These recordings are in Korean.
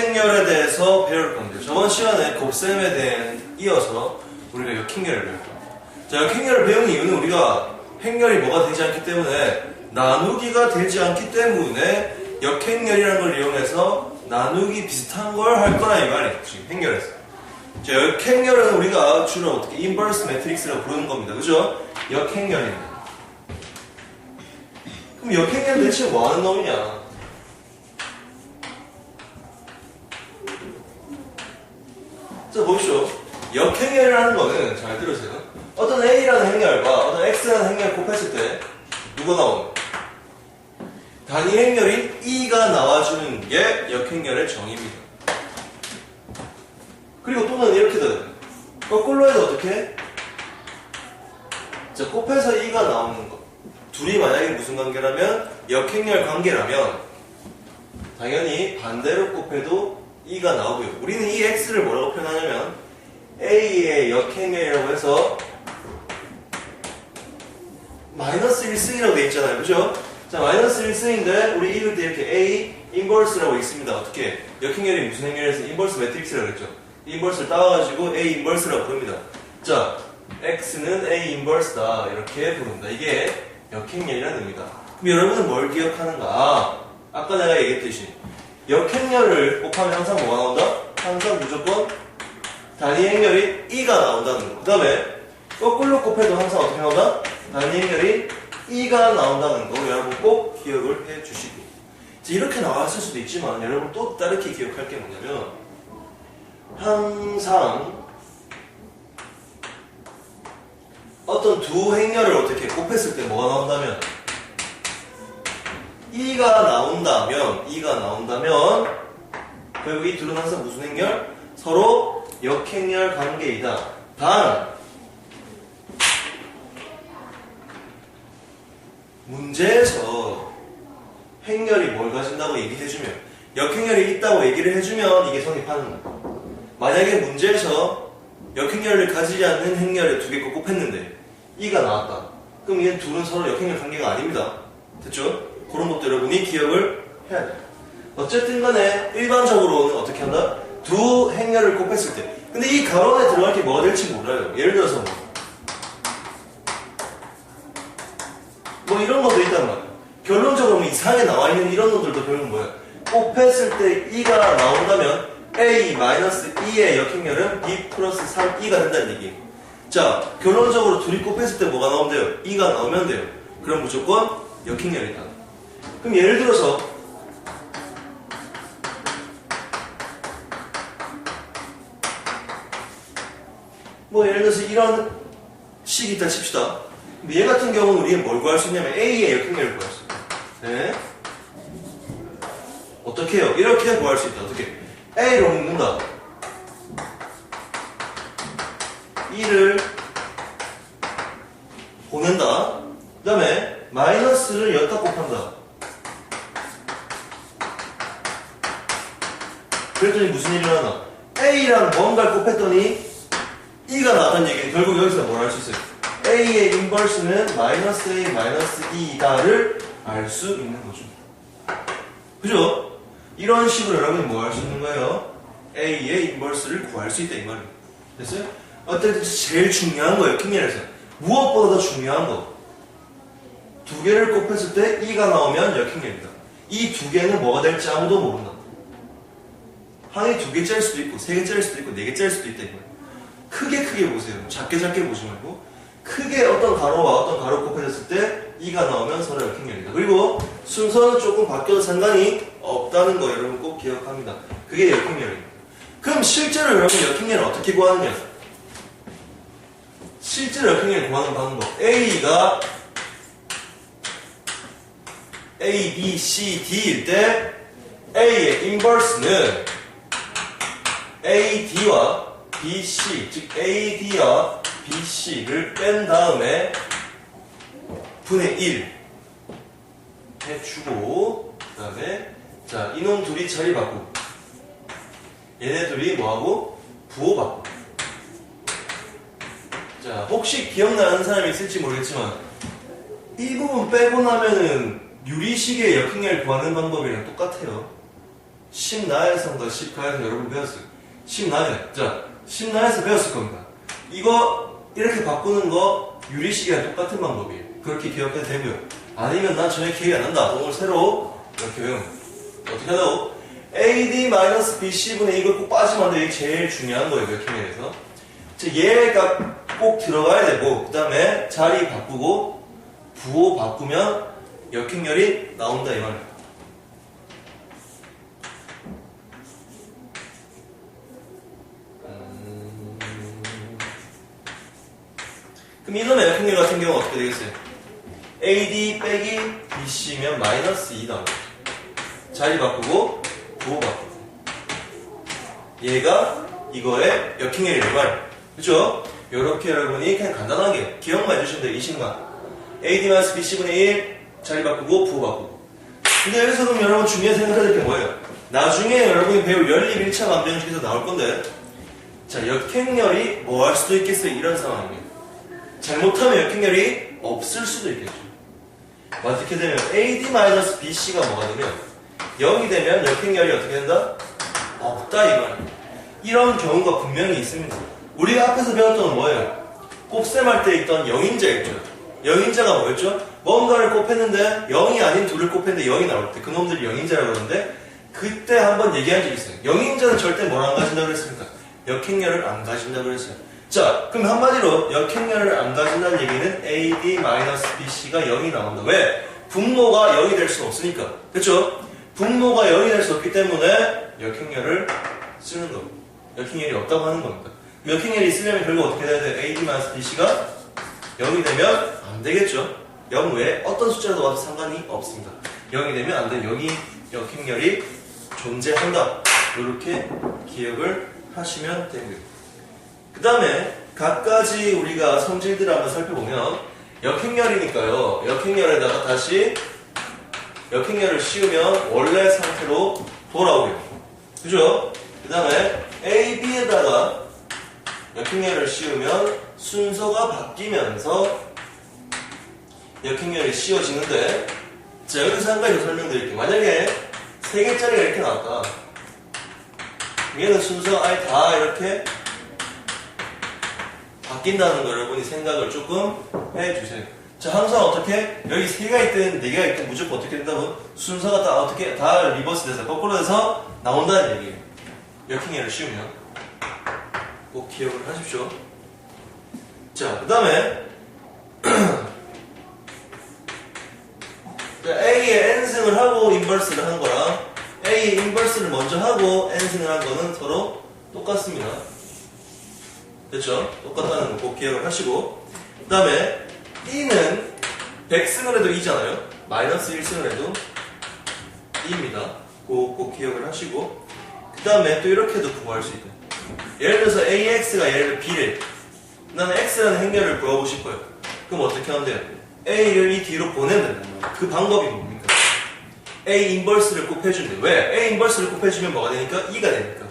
역행렬에 대해서 배울 건데 저번 시간에 곱셈에 대해 이어서 우리가 역행렬을 배울 겁니다. 자, 역행렬을 배우는 이유는 우리가 행렬이 뭐가 되지 않기 때문에 나누기가 되지 않기 때문에 역행렬이라는 걸 이용해서 나누기 비슷한 걸 할 거라 이 말이에요. 지금 행렬에서. 자, 역행렬은 우리가 주로 어떻게 인버스 매트릭스라고 부르는 겁니다. 그죠? 역행렬입니다. 그럼 역행렬 대체 뭐 하는 놈이냐? 자, 보십시오. 역행렬이라는 거는 잘 들으세요. 어떤 A라는 행렬과 어떤 X라는 행렬을 곱했을 때 누가 나오는? 단위 행렬인 E가 나와주는 게 역행렬의 정의입니다. 그리고 또는 이렇게 돼요. 거꾸로 해도 어떻게 해? 자, 곱해서 E가 나오는 거. 둘이 만약에 무슨 관계라면 역행렬 관계라면 당연히 반대로 곱해도 E가 나오고요. 우리는 이 X를 뭐라고 표현하냐면 A의 역행렬이라고 해서 마이너스 1승이라고 되어 있잖아요. 그죠? 자, 마이너스 1승인데 우리 읽을 때 이렇게 A 인버스라고 있습니다. 어떻게? 역행렬이 무슨 행렬에서 인버스 매트릭스라고 했죠. 인버스를 따와가지고 A 인버스라고 부릅니다. 자, X는 A 인버스다 이렇게 부릅니다. 이게 역행렬이라는 의미다. 그럼 여러분은 뭘 기억하는가? 아까 내가 얘기했듯이 역행렬을 곱하면 항상 뭐가 나온다? 항상 무조건 단위 행렬이 E가 나온다는 거. 그 다음에 거꾸로 곱해도 항상 어떻게 나온다? 단위 행렬이 E가 나온다는 거 여러분 꼭 기억을 해주시고. 이렇게 나왔을 수도 있지만 여러분 또 다르게 기억할 게 뭐냐면 항상 어떤 두 행렬을 어떻게 곱했을 때 뭐가 나온다면 E가 나온다면 결국 이 둘은 항상 무슨 행렬? 서로 역행렬 관계이다. 단 문제에서 행렬이 뭘 가진다고 얘기해주면 역행렬이 있다고 얘기를 해주면 이게 성립하는 거예요. 만약에 문제에서 역행렬을 가지지 않는 행렬에 두 개 곱했는데 E가 나왔다. 그럼 얘 둘은 서로 역행렬 관계가 아닙니다. 됐죠? 그런 것도 여러분이 기억을 해야 돼요. 어쨌든 간에 일반적으로는 어떻게 한다? 두 행렬을 곱했을 때. 근데 이 가로 안에 들어갈 게 뭐가 될지 몰라요. 예를 들어서 뭐 이런 것도 있단 말이에요. 결론적으로 뭐 이상하게 나와있는 이런 놈들도 결국 뭐야? 곱했을 때 E가 나온다면 A-2의 역행렬은 B 플러스 3E가 된다는 얘기예요. 자, 결론적으로 둘이 곱했을 때 뭐가 나오면 돼요? E가 나오면 돼요. 그럼 무조건 역행렬이다. 그럼 예를 들어서 뭐 예를 들어서 이런 식이 있다 칩시다. 얘 같은 경우는 우리가 뭘 구할 수 있냐면 A의 역행렬을 구할 수 있다. 네. 어떻게 해요? 이렇게 구할 수 있다. 어떻게? A로 묶는다. E를 보낸다. 그 다음에 마이너스를 여기다 곱한다. 그랬더니 무슨 일이 일어나? A랑 뭔가를 곱했더니 E가 나왔다는 얘기는 결국 여기서 뭘 할 수 있어요? A의 인버스는 마이너스 A 마이너스 E다를 알 수 있는 거죠. 그죠? 이런 식으로 여러분이 뭐 할 수 있는 거예요? A의 인버스를 구할 수 있다 이 말이에요. 됐어요? 어쨌든 제일 중요한 거예요. 역행렬에서 무엇보다 더 중요한 거. 두 개를 곱했을 때 E가 나오면 역행렬이다. 이 두 개는 뭐가 될지 아무도 모른다. 항이 두 개짜리일 수도 있고 세 개짜리일 수도 있고 네 개짜리일 수도 있다 이 말이에요. 크게 보세요. 작게 보지 말고 크게 어떤 가로와 어떤 가로 곱해졌을 때 E가 나오면 서로 역행렬이다. 그리고 순서는 조금 바뀌어도 상관이 없다는 거 여러분 꼭 기억합니다. 그게 역행렬입니다. 그럼 실제로 여러분 역행렬을 어떻게 구하느냐? 실제로 역행렬을 구하는 방법. A가 A, B, C, D일 때 A의 인버스는 AD와 BC, 즉 AD와 BC를 뺀 다음에 분의 1 해주고 그 다음에 자 이놈 둘이 자리 바꾸고 얘네 둘이 뭐하고? 부호 바꾸고. 자 혹시 기억나는 사람이 있을지 모르겠지만 이 부분 빼고 나면은 유리식의 역행렬 구하는 방법이랑 똑같아요. 10나에서인가 10가에서 여러분 배웠어요. 10나에. 자, 10나에서 배웠을 겁니다. 이거 이렇게 바꾸는 거 유리식이랑 똑같은 방법이에요. 그렇게 기억해도 되고요. 아니면 난 전혀 기억이 안 난다. 오늘 새로 이렇게 외우면 어떻게 하다고? AD-BC분의 이걸 꼭 빠지면 안 돼. 이게 제일 중요한 거예요. 역행렬에서. 얘가 꼭 들어가야 되고, 그 다음에 자리 바꾸고 부호 바꾸면 역행렬이 나온다 이 말이에요. 그럼 이놈의 역행렬 같은 경우는 어떻게 되겠어요? AD 빼기 BC면 마이너스 2 나오죠. 자리 바꾸고 부호 바꾸고 얘가 이거의 역행렬이란 말이에요. 그쵸? 요렇게 여러분이 그냥 간단하게 기억만 해주시면 돼요. 이 시간 AD-BC분의 1 자리 바꾸고 부호 바꾸고. 근데 여기서 그럼 여러분 중요한 생각해야 될 게 뭐예요? 나중에 여러분이 배울 연립 1차 감정식에서 나올 건데, 자, 역행렬이 뭐 할 수도 있겠어요. 이런 상황입니다. 잘못하면 역행렬이 없을 수도 있겠죠. 어떻게 되면 AD-BC가 뭐가 되면 0이 되면 역행렬이 어떻게 된다? 없다 이 말입니다. 이런 경우가 분명히 있습니다. 우리가 앞에서 배웠던 건 뭐예요? 곱셈할 때 있던 영인자 있죠. 영인자가 뭐였죠? 뭔가를 곱했는데 0이 아닌 둘을 곱했는데 0이 나올 때 그놈들이 영인자라고 그러는데, 그때 한번 얘기한 적이 있어요. 영인자는 절대 뭘 안 가진다고 그랬습니까? 역행렬을 안 가진다고 그랬어요. 자, 그럼 한마디로 역행렬을 안 가진다는 얘기는 AD-BC가 0이 나온다. 왜? 분모가 0이 될 수 없으니까. 그렇죠? 분모가 0이 될 수 없기 때문에 역행렬을 쓰는 겁니다. 역행렬이 없다고 하는 겁니다. 역행렬이 있으려면 결국 어떻게 돼야 돼요? AD-BC가 0이 되면 안 되겠죠. 0 외에 어떤 숫자도 와도 상관이 없습니다. 0이 되면 안 돼요. 여기 역행렬이 존재한다. 이렇게 기억을 하시면 되고요. 그 다음에 각가지 우리가 성질들을 한번 살펴보면 역행렬이니까요. 역행렬에다가 다시 역행렬을 씌우면 원래 상태로 돌아오게요. 그죠? 그 다음에 A, B에다가 역행렬을 씌우면 순서가 바뀌면서 역행렬이 씌워지는데, 자, 여기서 한 가지 더 설명드릴게요. 만약에 3개짜리가 이렇게 나왔다. 얘는 순서가 아예 다 이렇게 바뀐다는 걸 여러분이 생각을 조금 해주세요. 자, 항상 어떻게? 여기 3개가 있든 4개가 있든 무조건 어떻게 된다고? 순서가 다 어떻게, 다 리버스 돼서, 거꾸로 돼서 나온다는 얘기예요. 역행렬을 씌우면. 꼭 기억을 하십시오. 자, 그 다음에 A의 n승을 하고 인버스를 한 거랑 A의 인버스를 먼저 하고 n승을 한 거는 서로 똑같습니다. 됐죠? 똑같다는 거 꼭 기억을 하시고, 그 다음에 E는 100승을 해도 2잖아요. 마이너스 1승을 해도 2입니다. 꼭 기억을 하시고, 그 다음에 또 이렇게도 구할 수 있다. 예를 들어서 AX가 예를 들어 B래. 나는 X라는 행렬을 구하고 싶어요. 그럼 어떻게 하면 돼요? A를 이 뒤로 보내면 된다. 그 방법이 뭡니까? A 인버스를 곱해준대. 왜? A 인버스를 곱해주면 뭐가 되니까? 2가 되니까.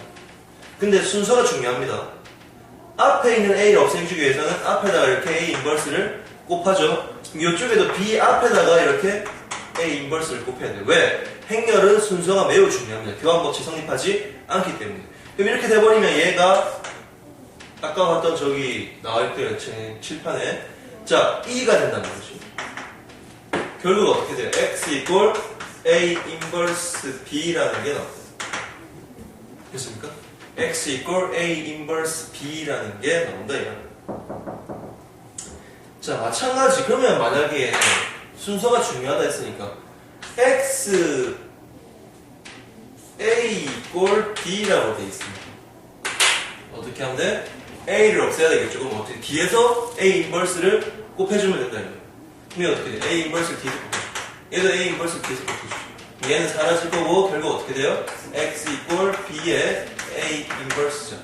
근데 순서가 중요합니다. 앞에 있는 A를 없애주기 위해서는 앞에다가 이렇게 A 인버스를 곱하죠. 이쪽에도 B 앞에다가 이렇게 A 인버스를 곱해야 돼요. 왜? 행렬은 순서가 매우 중요합니다. 교환법칙 성립하지 않기 때문에. 그럼 이렇게 돼버리면 얘가 아까 봤던 저기 나와있던 칠판에 자, E가 된다는 거지. 결국 어떻게 돼요? X 이꼴 A 인버스 B라는 게 나와요. 됐습니까? X 이꼴 A 인버스 B라는 게 나온다 이런. 자, 마찬가지. 그러면 만약에 순서가 중요하다 했으니까 X A 이꼴 B라고 돼 있습니다. 어떻게 하면 돼? A를 없애야 되겠죠. 그럼 어떻게? 뒤에서 A 인버스를 곱해주면 된다 이거. 그럼 어떻게 돼? A 인버스를 뒤에서 곱해줘. 얘도 A 인버스를 뒤에서 곱해줘. 얘는 사라질 거고 결국 어떻게 돼요? X 이꼴 B의 A 인버스죠.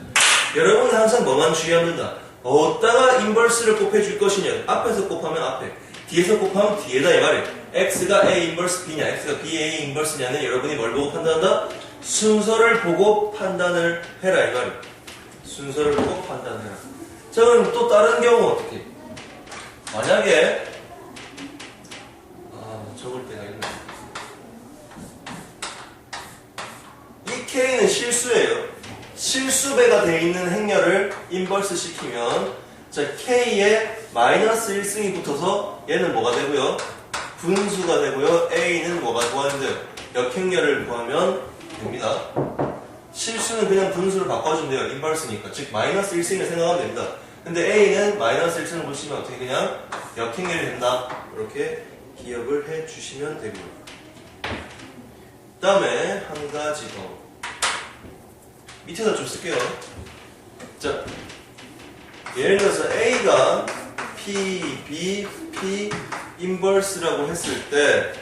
여러분은 항상 뭐만 주의하면 된다. 어디다가 인버스를 곱해줄 것이냐. 앞에서 곱하면 앞에, 뒤에서 곱하면 뒤에다 이 말이에요. X가 A 인버스 B냐, X가 B A 인버스냐는 여러분이 뭘 보고 판단한다? 순서를 보고 판단을 해라 이 말이에요. 순서를 보고 판단해라. 자, 그럼 또 다른 경우 어떻게? 만약에 적을 때가 있네. 실수예요. 실수배가 돼 있는 행렬을 인버스 시키면 자 K에 마이너스 1승이 붙어서 얘는 뭐가 되고요? 분수가 되고요. A는 뭐가 구하는데요? 역행렬을 구하면 됩니다. 실수는 그냥 분수를 바꿔주면 돼요. 인버스니까. 즉 마이너스 1승을 생각하면 됩니다. 근데 A는 마이너스 1승을 보시면 어떻게 그냥 역행렬이 된다. 이렇게 기억을 해 주시면 되고요. 그 다음에 한 가지 더. 밑에다 좀 쓸게요. 자, 예를 들어서 A가 P, B, P 인버스라고 했을 때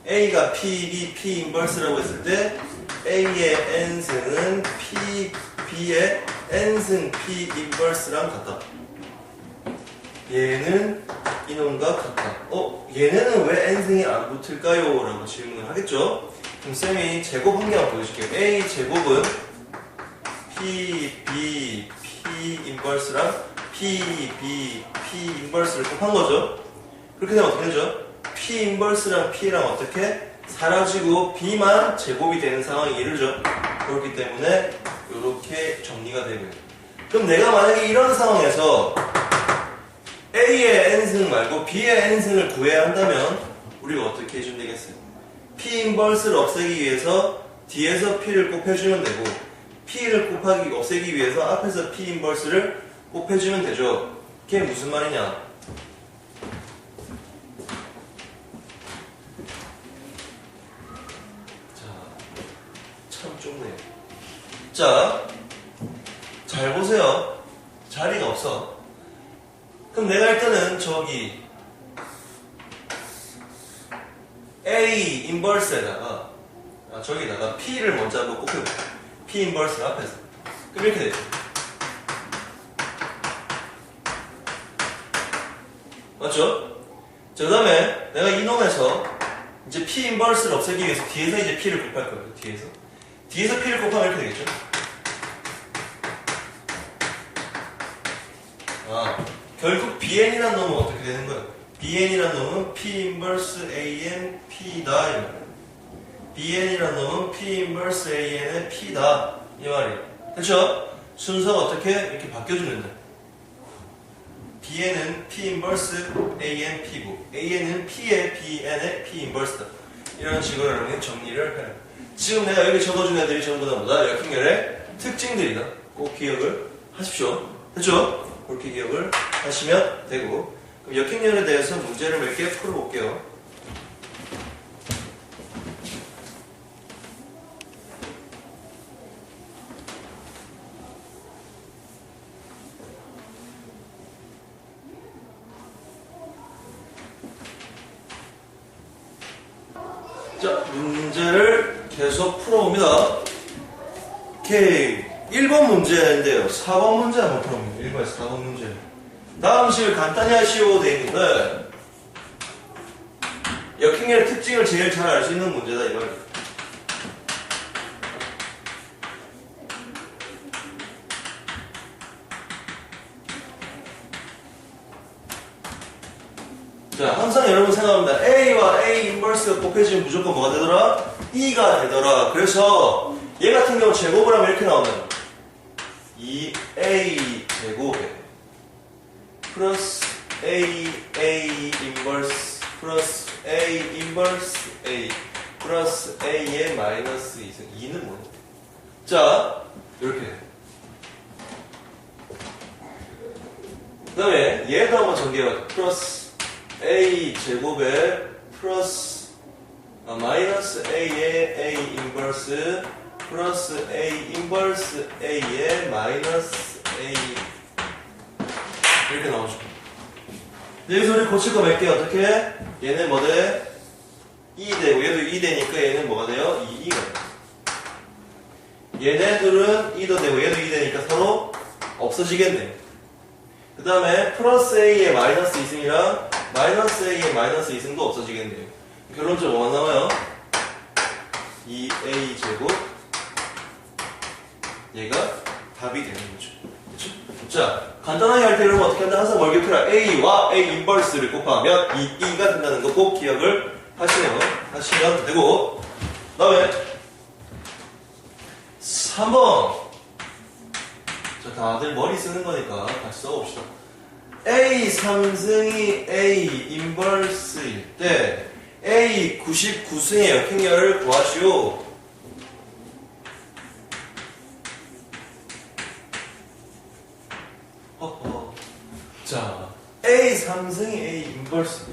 A가 P, B, P 인버스라고 했을 때 A의 n승은 P, B의 n승 P 인버스랑 같다. 얘는 이놈과 같다. 얘네는 왜 n승이 안 붙을까요? 라고 질문을 하겠죠. 그럼 쌤이 제곱 한 개만 보여줄게요. A 제곱은 P, B, P 인버스랑 P, B, P 인버스를 곱한 거죠. 그렇게 되면 어떻게 되죠? P 인버스랑 P랑 어떻게? 사라지고 B만 제곱이 되는 상황이 이르죠. 그렇기 때문에 이렇게 정리가 되고요. 그럼 내가 만약에 이런 상황에서 A의 n승 말고 B의 n승을 구해야 한다면 우리가 어떻게 해주면 되겠어요? P 인버스를 없애기 위해서 뒤에서 P를 곱해주면 되고 P를 없애기 위해서 앞에서 P 인버스를 곱해주면 되죠. 그게 무슨 말이냐? 참 좁네요. 자, 잘 보세요. 자리가 없어. 그럼 내가 일단은 저기 A 인버스에다가 저기다가 P를 먼저 한번 곱해볼게요. P 인버스 앞에서. 그럼 이렇게 되죠. 맞죠? 자, 그 다음에 내가 이놈에서 이제 P 인버스를 없애기 위해서 뒤에서 이제 P를 곱할 거예요. 뒤에서 P를 곱하면 이렇게 되겠죠? 결국 BN이라는 놈은 어떻게 되는 거예요? BN이라는 놈은 P 인버스 AN P다 이 말이에요. BN이라는 놈은 P 인버스 AN의 P다 이 말이에요. 됐죠? 순서가 어떻게 이렇게 바뀌어주는데 BN은 P 인버스 AN P고 AN은 P의 BN의 P 인버스다. 이런 식으로 여러분이 정리를 해요. 지금 내가 여기 적어준 애들이 전부 다 뭐다? 역행렬의 특징들이다. 꼭 기억을 하십시오. 됐죠? 그렇게 기억을 하시면 되고 그럼 역행렬에 대해서 문제를 몇 개 풀어볼게요. 자, 문제를 계속 풀어봅니다. 오케이. 1번 문제인데요. 4번 문제 한번 풀어봅니다. 1번에서 4번 문제. 다음 식을 간단히 하시오 되어 있는데, 역행렬의 특징을 제일 잘 알 수 있는 문제다, 이 말이에요. 자, 항상 여러분 생각합니다. A와 A 인버스가 곱해지면 무조건 뭐가 되더라? E가 되더라. 그래서 얘 같은 경우 제곱을 하면 이렇게 나오면 이 A 제곱에 플러스 A 인버스 플러스 A 인버스 A 플러스 A의 마이너스 2승 2는 뭐냐? 자, 이렇게 그 다음에 얘도 한번 전개해봐요. 플러스 A 제곱에 플러스 마이너스 A의 A 인버스 플러스 A 인버스 A의 마이너스 A 이렇게 나오죠. 여기서 우리 고칠 거 몇 개 어떻게? 얘는 뭐 돼? 2 되고 얘도 2 되니까 얘는 뭐가 돼요? 2가 돼요. 얘네들은 2도 되고 얘도 2 되니까 서로 없어지겠네요. 그 다음에 플러스 A의 마이너스 2승이랑 마이너스 A의 마이너스 2승도 없어지겠네요. 결론적으로 뭐가 남아요? 2A 제곱 얘가 답이 되는 거죠. 그렇죠? 자, 간단하게 할 때 여러분 어떻게 한다? 항상 뭘 기억해라. A와 A 인버스를 곱하면 이 E가 된다는 거 꼭 기억을 하시면 되고, 그 다음에 3번. 자, 다들 머리 쓰는 거니까 같이 써봅시다. A 3승이 A 인버스일 때 A 99승의 역행렬을 구하시오. 허허. 자, A 3승이 A 인버스.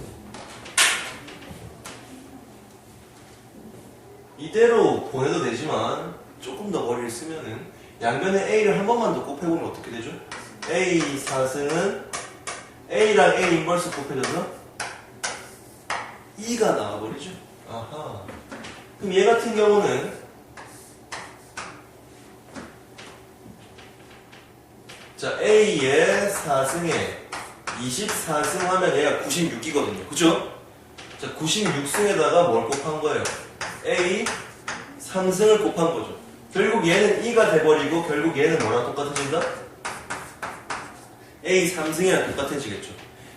이대로 보내도 되지만 조금 더 머리를 쓰면은 양면에 A를 한 번만 더 곱해보면 어떻게 되죠? A 4승은 A랑 A 인버스 곱해져서 2가 나와버리죠. 아하. 그럼 얘 같은 경우는 자, A의 4승에 24승 하면 얘가 96이거든요. 그죠? 자, 96승에다가 뭘 곱한 거예요? A 3승을 곱한 거죠. 결국 얘는 2가 돼버리고 결국 얘는 뭐랑 똑같아진다? A 3승이랑 똑같아지겠죠.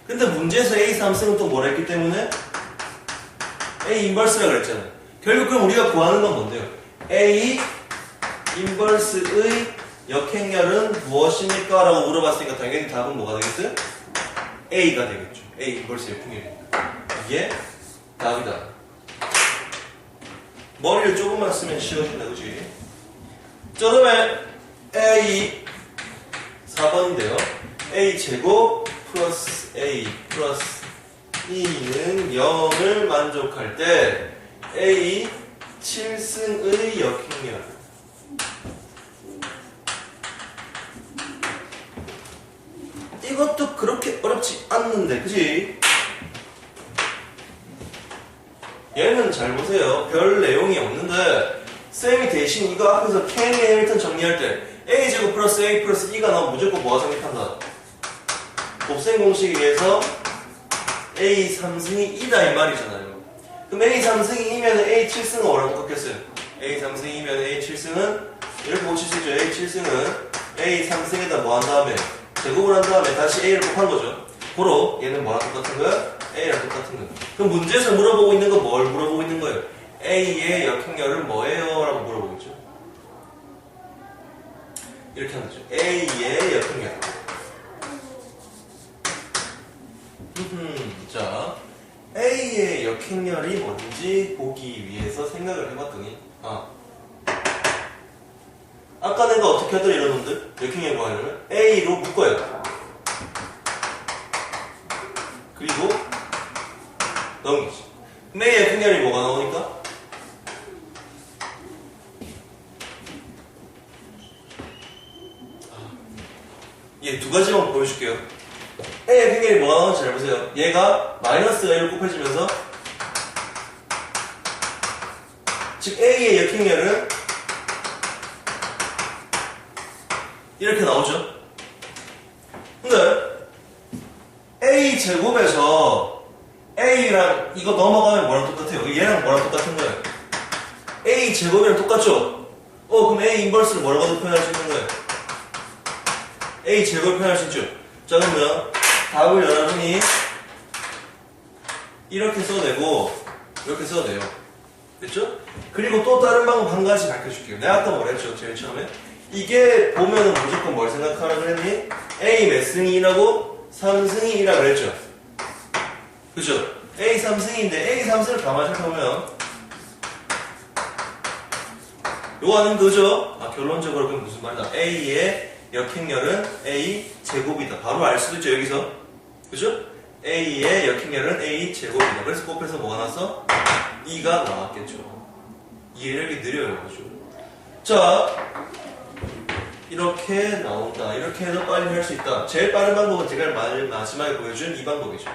근데 문제에서 A 3승은 또 뭐라 했기 때문에 A 인버스라 그랬잖아요. 결국 그럼 우리가 구하는 건 뭔데요? A 인버스의 역행렬은 무엇입니까? 라고 물어봤으니까 당연히 답은 뭐가 되겠어요? A가 되겠죠. A 인버스 역행렬이니까. 이게 답이다. 머리를 조금만 쓰면 쉬워진다, 그치? 자, 그러면 A 4번인데요. A 제곱 플러스 A 플러스 2는 0을 만족할 때 A 7승의 역행렬. 이것도 그렇게 어렵지 않는데, 그치? 얘는 잘 보세요. 별 내용이 없는데 쌤이 대신 이거 앞에서 케미 해밀턴 정리할 때 A제곱 플러스 A 플러스 2가 나오면 무조건 뭐가 성립한다? 곱셈 공식에 의해서 A 3승이 2다 이 말이잖아요. 그럼 A 3승이 2면 A 7승은 뭐라고 바뀌었어요? A 3승이면 A 7승은 이렇게 고칠 수 있죠. A 7승은 A 3승에다 뭐 한 다음에 제곱을 한 다음에 다시 A를 곱한 거죠. 고로 얘는 뭐랑 똑같은 거야? A랑 똑같은 거야. 그럼 문제에서 물어보고 있는 건 뭘 물어보고 있는 거예요? A의 역행렬은 뭐예요? 라고 물어보겠죠. 이렇게 하면 되죠. A의 역행렬. 자, A의 역행렬이 뭔지 보기 위해서 생각을 해봤더니 아까 내가 어떻게 했더니 이런 놈들 역행렬 구하려면 A로 묶어요. 그리고 넘기지. 그럼 A의 역행렬이 뭐가 나오니까? 얘 두 가지만 보여줄게요. A의 역행렬이 뭐가 나오는지 잘 보세요. 얘가 마이너스 A로 곱해지면서 즉 A의 역행렬은 이렇게 나오죠. 근데 A 제곱에서 A랑 이거 넘어가면 뭐랑 똑같아요? 얘랑 뭐랑 똑같은 거예요? A 제곱이랑 똑같죠? 그럼 A 인버스를 뭐라고 표현할 수 있는 거예요? A 제곱을 표현할 수 있죠? 자, 그러면 답을 여러분이 이렇게 써내고 이렇게 써도 돼요. 됐죠? 그리고 또 다른 방법 한 가지 밝혀줄게요. 내가 아까 뭐라 했죠? 제일 처음에 이게 보면은 무조건 뭘 생각하라 그랬니? A 몇 승이라고? 3승이라 그랬죠? 그죠? A 3승인데 A 3승을 가만히 생각해보면 요거 아는 거죠? 결론적으로 그럼 무슨 말이다? A의 역행렬은 A 제곱이다. 바로 알 수도 있죠, 여기서. 그죠? A의 역행렬은 A 제곱이다. 그래서 곱해서 뭐가 나왔어? 2가 나왔겠죠. 이해력이 느려요, 그죠? 자, 이렇게 나온다. 이렇게 해서 빨리 할 수 있다. 제일 빠른 방법은 제가 마지막에 보여준 이 방법이죠.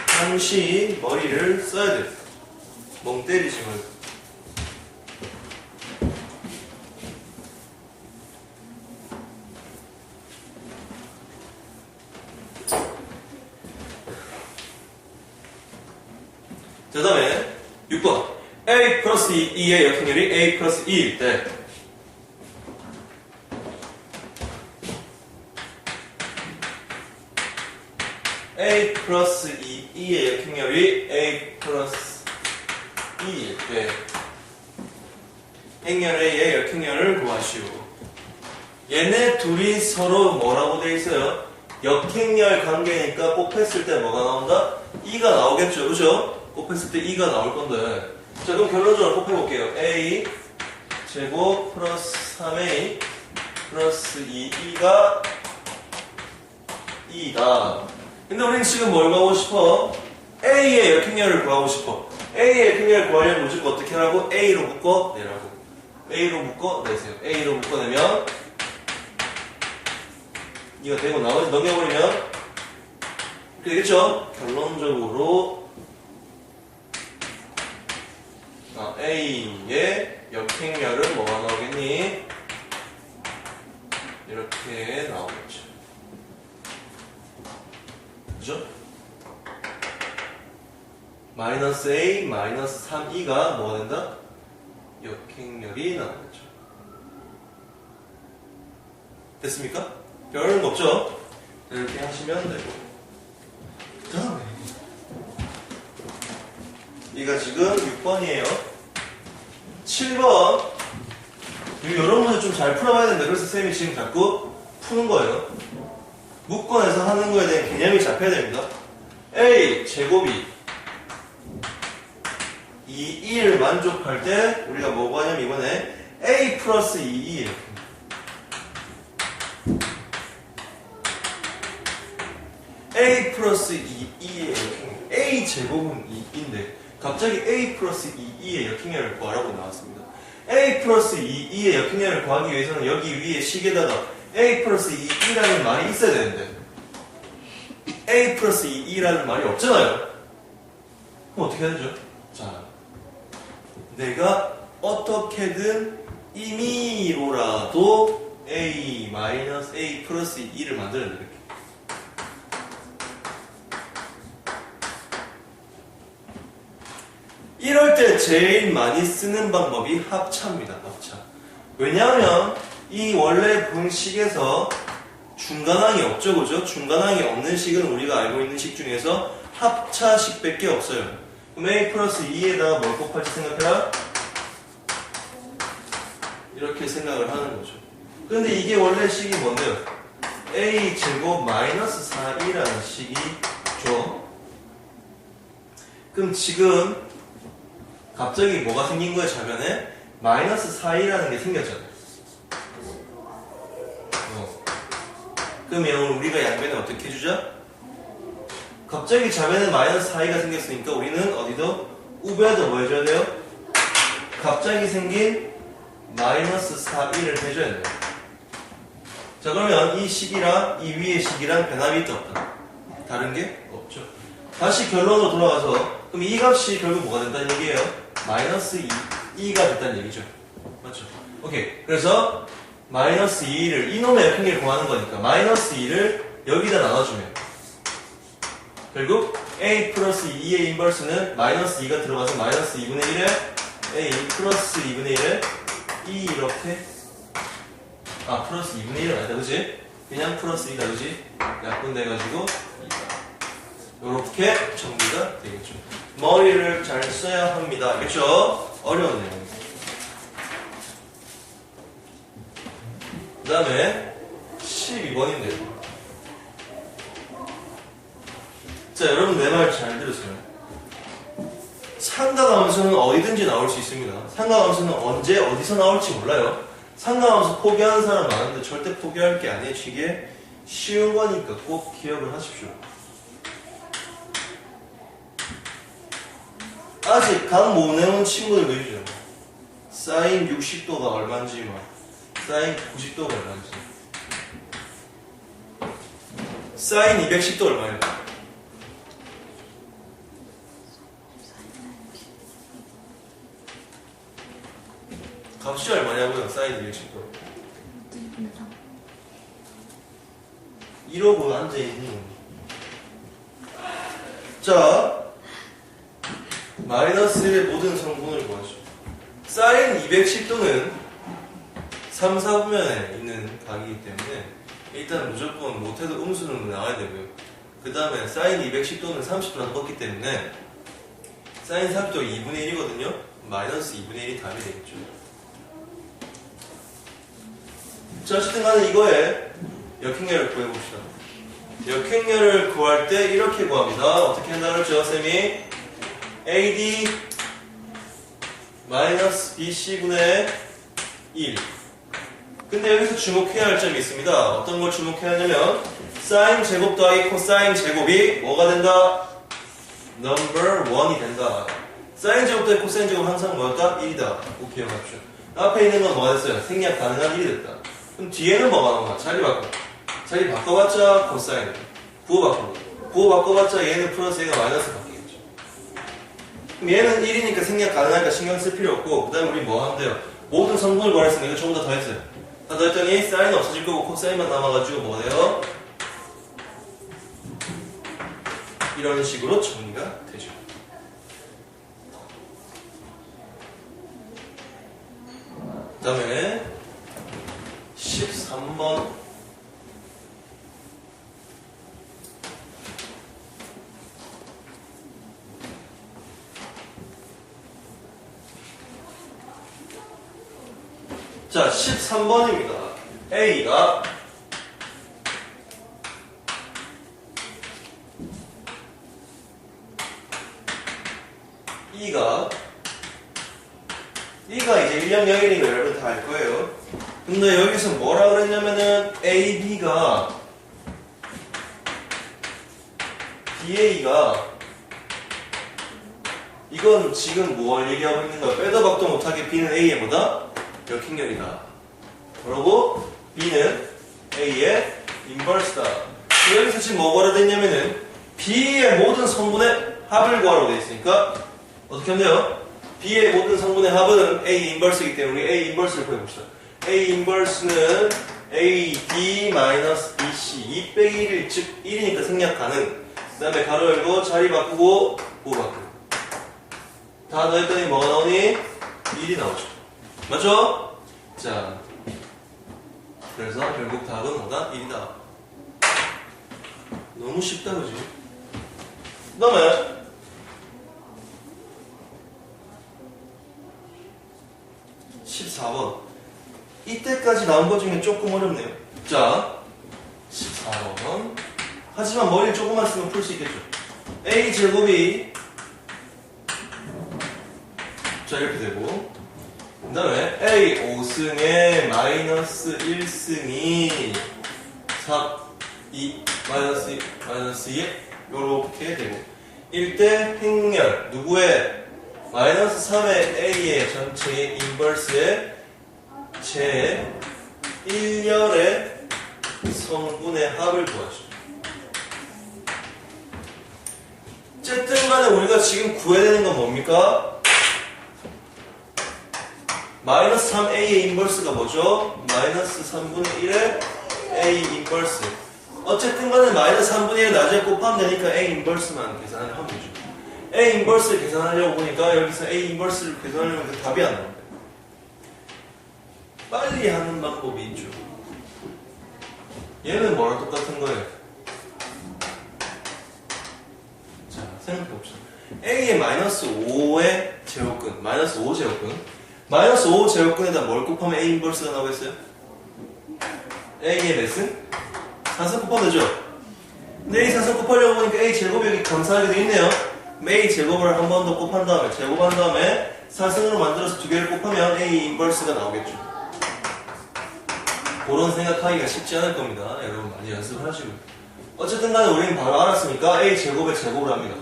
잠시 머리를 써야 돼요. 멍 때리지 말고. 그 다음에 6번 A 플러스 2의 역행렬이 A 플러스 2일 때 A 플러스 2의 역행렬이 A 플러스 2일 때 행렬 A의 역행렬을 구하시오. 얘네 둘이 서로 뭐라고 돼 있어요? 역행렬 관계니까 곱했을 때 뭐가 나온다? 2가 나오겠죠, 그죠? 곱했을 때 2가 나올 건데. 자, 그럼 결론적으로 곱해볼게요. A 제곱 플러스 3A 플러스 2가 2다. 근데 우리는 지금 뭘 구하고 싶어? A의 역행렬을 구하고 싶어. A의 역행렬을 구하려면 무조건 어떻게 하라고? A로 묶어내라고. A로 묶어내세요. A로 묶어내면 이거 되고 나머지 넘겨버리면 이렇게 되겠죠? 결론적으로 A의 역행렬은 뭐가 나오겠니? 이렇게 나오겠죠. 그죠? 마이너스 A, 마이너스 3E가 뭐가 된다? 역행렬이 나오겠죠. 됐습니까? 별은 없죠? 이렇게 하시면 되고. 그 다음에 이가 지금 6번이에요. 7번 이런 문제 좀 잘 풀어봐야 되는데 그래서 쌤이 지금 자꾸 푸는 거예요. 묶어내서 하는 거에 대한 개념이 잡혀야 됩니다. A 제곱이 2를 만족할 때 우리가 뭐 구하냐면 이번에 A 플러스 2 A 플러스 2의 역행렬 A 제곱은 2인데 갑자기 A 플러스 2의 역행렬을 구하라고 나왔습니다. A 플러스 2의 역행렬을 구하기 위해서는 여기 위에 식에다가 A 플러스 2라는 말이 있어야 되는데 A 플러스 2라는 말이 없잖아요. 그럼 어떻게 해야 되죠? 자, 내가 어떻게든 임의로라도 A 마이너스 A 플러스 2를 만들어야 돼. 이럴 때 제일 많이 쓰는 방법이 합차입니다. 합차. 왜냐하면 이 원래 분식에서 중간항이 없죠, 그죠? 중간항이 없는 식은 우리가 알고 있는 식 중에서 합차식밖에 없어요. 그럼 A 플러스 2에다가 뭘 곱할지 생각해라? 이렇게 생각을 하는 거죠. 근데 이게 원래 식이 뭔데요? A 제곱 마이너스 4이라는 식이죠. 그럼 지금 갑자기 뭐가 생긴 거예요, 좌변에? 마이너스 4이라는 게 생겼잖아요. 그러면 우리가 양변에 어떻게 해주자? 갑자기 좌변에 마이너스 4이가 생겼으니까 우리는 어디도 우변에도 뭐 해줘야 돼요? 갑자기 생긴 마이너스 4,1을 해줘야 돼요. 자, 그러면 이 식이랑 이 위의 식이랑 변함이 있다 없다? 다른 게 없죠. 다시 결론으로 돌아가서 그럼 이 값이 결국 뭐가 된다는 얘기예요? 마이너스 2가 됐다는 얘기죠. 맞죠? 오케이. 그래서 마이너스 2를 이놈의 역행렬을 구하는 거니까 마이너스 2를 여기다 나눠주면 결국 A 플러스 2의 인버스는 마이너스 2가 들어가서 마이너스 2분의 1에 A 플러스 2분의 1에 2 이렇게 플러스 2분의 1은 아니다, 그지? 그냥 플러스 2다, 그지? 약분돼가지고 2다. 요렇게 정리가 되겠죠. 머리를 잘 써야 합니다. 알겠죠? 어려운 내용입니다. 그 다음에 12번인데 자, 여러분 내 말 잘 들으세요. 상가함수는 어디든지 나올 수 있습니다. 상가함수는 언제 어디서 나올지 몰라요. 상가함수 포기하는 사람 많은데 절대 포기할 게 아니에요. 이게 쉬운 거니까 꼭 기억을 하십시오. 아직 각 못 내온 친구들 계시죠? 사인 60도가 얼마인지 사인 90도가 얼마인지 사인 210도 얼마예요? 값이 얼마냐고요? 사인 210도 1호분 앉아있는 거. 자, 마이너스 1의 모든 성분을 구하죠. 사인 210도는 3, 4분면에 있는 각이기 때문에 일단 무조건 못해도 음수는 나와야 되고요. 그 다음에 사인 210도는 30도나 떴기 때문에 사인 30도가 2분의 1이거든요. 마이너스 2분의 1이 답이 되겠죠. 자, 어쨌든 간에 이거에 역행렬을 구해봅시다. 역행렬을 구할 때 이렇게 구합니다. 어떻게 한다고 그랬죠, 쌤이? AD 마이너스 BC분의 1. 근데 여기서 주목해야 할 점이 있습니다. 어떤 걸 주목해야 하냐면 사인 제곱 더하기 코사인 제곱이 뭐가 된다? 넘버 1이 된다. 사인 제곱 더하기 코사인 제곱 항상 뭐였다? 1이다. 꼭 기억하십시오. 앞에 있는 건 뭐가 됐어요? 생략 가능한 1이 됐다. 그럼 뒤에는 뭐가 나온 거야? 자리 바꿔. 자리 바꿔봤자 코사인. 부호 바꾸고. 부호 바꿔봤자 얘는 플러스 얘가 마이너스 바뀌겠죠. 그럼 얘는 1이니까 생략 가능하니까 신경 쓸 필요 없고, 그 다음에 우리 뭐 하면 돼요? 모든 성분을 구하랬으니까 이거 조금 더 더했어요. 다 더했더니 사인은 없어질 거고 코사인만 남아가지고 뭐가 돼요? 이런 식으로 정리가 되죠. 그 다음에 13번. 자, 13번입니다. A가 E가 이제 1.01이니까 여러분 다 알 거예요. 근데 여기서 뭐라 그랬냐면은 AB가 BA가 이건 지금 뭘 얘기하고 있는 거야? 빼도 박도 못하게 B는 A의 뭐다? 역행렬이다. 그러고 B는 A의 인버스다. 여기서 지금 뭐 구하라 됐냐면은 B의 모든 성분의 합을 구하라고 되어 있으니까 어떻게 하면 돼요? B의 모든 성분의 합은 A 인버스이기 때문에 우리 A 인버스를 구해봅시다. A 인버스는 AD 마이너스 BC 2 빼기 1, 즉 1이니까 생략 가능. 그 다음에 가로 열고 자리 바꾸고 부호 바꾸고 다 더했더니 뭐가 나오니? 1이 나오죠. 맞죠? 자, 그래서 결국 답은 뭐다? 1이다. 너무 쉽다, 그지? 그 다음에 14번. 이때까지 나온 것 중에 조금 어렵네요. 자, 14번. 하지만 머리를 조금만 쓰면 풀 수 있겠죠. A 제곱이 자, 이렇게 되고 그 다음에 A 5승에 마이너스 1승이 4, 2, 마이너스 2, 마이너스 2 요렇게 되고 1대 행렬 누구의 마이너스 3의 A의 전체의 인버스의 제 1열의 성분의 합을 구하죠. 어쨌든 간에 우리가 지금 구해야 되는 건 뭡니까? 마이너스 3A의 인버스가 뭐죠? 마이너스 3분의 1의 A 인버스. 어쨌든 간에 마이너스 3분의 1을 나중에 곱하면 되니까 A 인버스만 계산을 하면 되죠. A 인버스를 계산하려고 보니까 여기서 A 인버스를 계산하려면 답이 안 나옵니다. 빨리 하는 방법이 있죠. 얘는 뭐랑 똑같은 거예요? 자, 생각해봅시다. A의 마이너스 5의 제곱근, 마이너스 5 제곱근. 마이너스 5 제곱근에다 뭘 곱하면 A 인버스가 나오겠어요? A의 몇은? 4승 곱하면 되죠? 근데 A 4승 곱하려고 보니까 A 제곱이 여기 감사하게 되어 있네요. A 제곱을 한 번 더 곱한 다음에, 제곱한 다음에 4승으로 만들어서 두 개를 곱하면 A 인버스가 나오겠죠. 그런 생각하기가 쉽지 않을 겁니다. 여러분 많이 연습을 하시고. 어쨌든 간에 우리는 바로 알았으니까 A 제곱의 제곱을 합니다.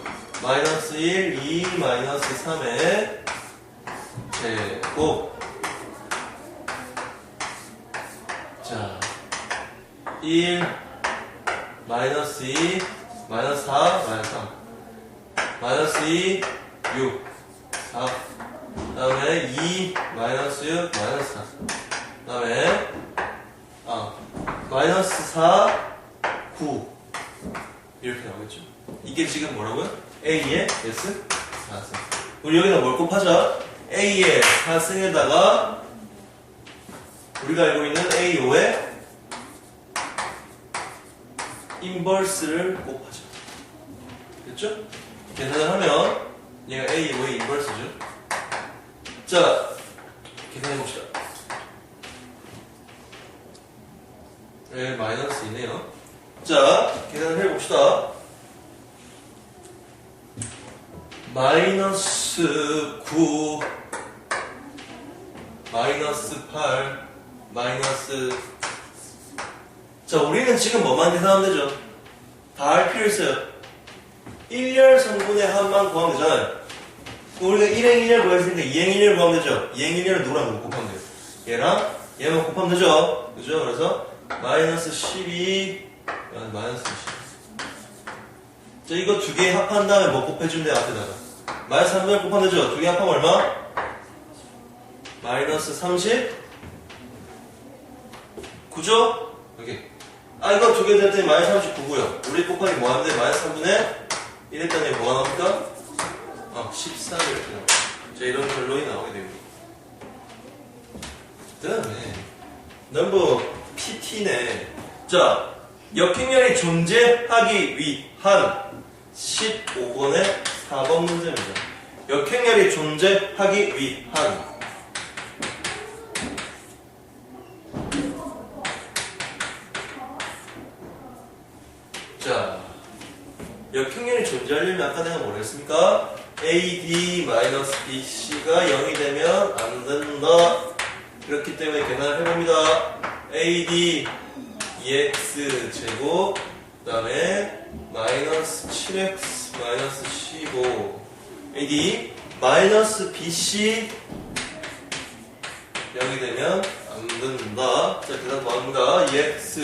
마이너스 1, 2, 마이너스 3의 제곱. 자, 1, 마이너스 2, 마이너스 4, 마이너스 3. 마이너스 2, 6, 4. 그 다음에 2, 마이너스 6, 마이너스 4. 그 다음에 마이너스 4, 9 이렇게 나오겠죠. 이게 지금 뭐라고요? A의 S 4승. 우리 여기다 뭘 곱하자? A의 4승에다가 우리가 알고 있는 A5의 인버스를 곱하자. 됐죠? 계산을 하면 얘가 A5의 인버스죠. 자, 계산해봅시다. 네, 마이너스 2네요. 자, 계산을 해봅시다. 마이너스 9, 마이너스 8, 마이너스. 자, 우리는 지금 뭐만 계산하면 되죠? 다 할 필요 있어요. 1열 성분의 합만 구하면 되잖아요. 우리가 1행 1열 구했으니까 2행 1열 구하면 되죠. 2행 1열은 누구랑 누구 곱하면 돼요? 얘랑 얘만 곱하면 되죠. 그죠? 그래서 마이너스 12, 마이너스 20. 자, 이거 두 개 합한 다음에 뭐 곱해주면 돼요? 앞에다가 마이너스 3분의 곱하면 되죠. 두 개 합하면 얼마? 마이너스 30? 그죠? 여기. 이거 두 개 됐더니 마이너스 39고요. 우리 곱하기 뭐 하면 돼? 마이너스 3분의 1 했더니 뭐가 나옵니까? 13 이렇게 나와요. 자, 이런 결론이 나오게 됩니다. 그 다음에 넘버 PT네. 자, 역행렬이 존재하기 위한 15번의 4번 문제입니다. 역행렬이 존재하기 위한. 자, 역행렬이 존재하려면 아까 내가 뭐라 했습니까? AD-BC가 0이 되면 안 된다. 그렇기 때문에 계산을 해봅니다. AD 2x 제곱, 그 다음에 마이너스 7x 마이너스 15. AD 마이너스 BC 0이 되면 안 된다. 자, 계산 더 합니다. 2x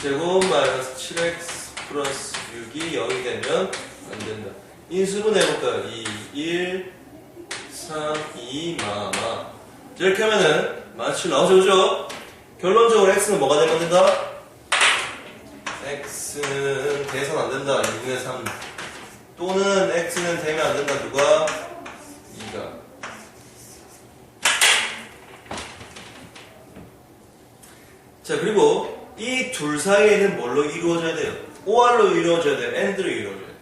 제곱 마이너스 7x 플러스 6이 0이 되면 안 된다. 인수분 해볼까요? 2, 1, 3, 2, 마마. 이렇게 하면은 마치 나오죠, 그죠? 결론적으로 x는 뭐가 되면 안 된다? x는 돼선 안 된다. 2분의 3. 또는 x는 되면 안 된다. 누가? 2가. 자, 그리고 이 둘 사이에는 뭘로 이루어져야 돼요? OR로 이루어져야 돼요? AND로 이루어져야 돼요?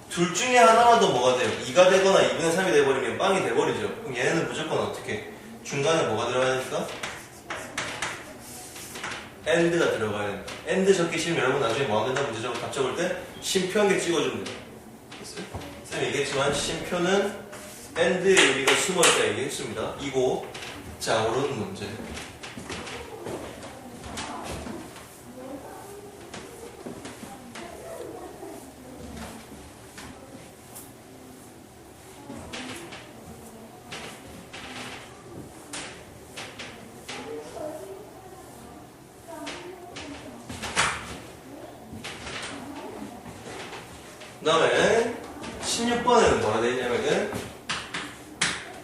둘 중에 하나만 더 뭐가 돼요? 2가 되거나 2분의 3이 돼버리면 빵이 돼버리죠. 그럼 얘네는 무조건 어떻게? 중간에 뭐가 들어가야 됩니까? AND가 들어가야 된다. AND 적기 싫으면 여러분 나중에 뭐 하면 된다? 문제적으로 답 적을 때 심표 한 개 찍어주면 돼요. 됐어요? 쌤이 얘기했지만 심표는 AND의 의미가 숨어있다 얘기했습니다. 이고, 자, 오른 문제. 그 다음에 16번에는 뭐가 되냐면은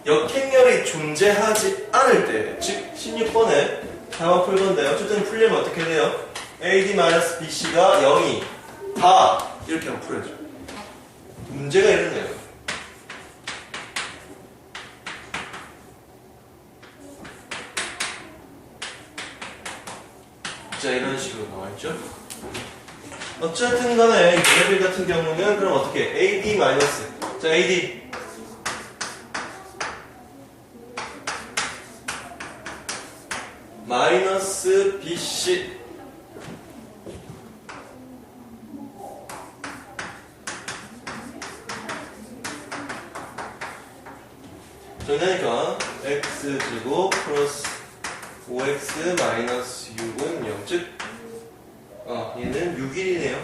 역행렬이 존재하지 않을 때, 즉 16번에 다만 풀 건데 어쨌든 풀려면 어떻게 돼요? AD-BC가 0이 다 이렇게 하면 풀어야죠. 문제가 이러네요. 자, 이런 식으로 나와있죠. 어쨌든 간에 얘네들 같은 경우는 그럼 어떻게? AD 마이너스. 자, AD. 마이너스 BC. 정리하니까 x제곱 플러스 5x 마이너스 6은 0. 즉 얘는 6일이네요.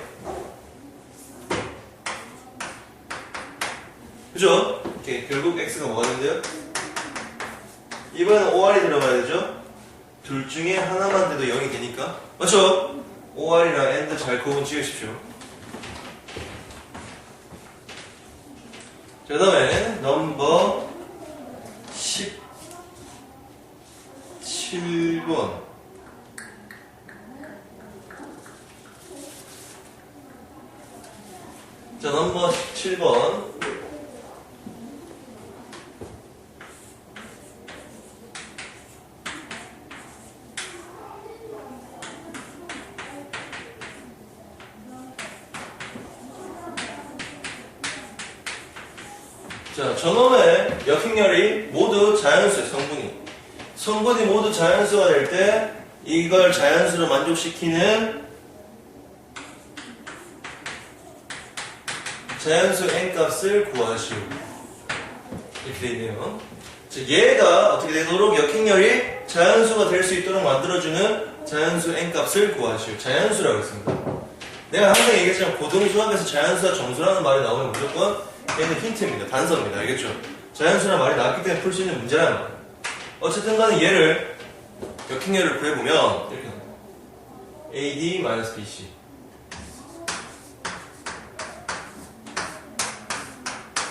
그죠? 오케이. 결국 x가 뭐가 된대요? 이번에는 OR이 들어가야 되죠? 둘 중에 하나만 돼도 0이 되니까. 맞죠? OR이랑 AND 잘 구분 지으십시오. 자, 그 다음에 넘버 17번. 자, 넘버 17번. 자, 저놈의 역행렬이 모두 자연수의 성분이 모두 자연수가 될 때 이걸 자연수로 만족시키는 자연수 n 값을 구하시오. 이렇게 돼 있네요. 즉 얘가 어떻게 되도록 역행렬이 자연수가 될 수 있도록 만들어주는 자연수 n 값을 구하시오. 자연수라고 했습니다. 내가 항상 얘기했지만 고등수학에서 자연수와 정수라는 말이 나오면 무조건 얘는 힌트입니다. 단서입니다. 알겠죠? 자연수라는 말이 나왔기 때문에 풀 수 있는 문제라는 거예요. 어쨌든 간에 얘를 역행렬을 구해보면 이렇게 AD-BC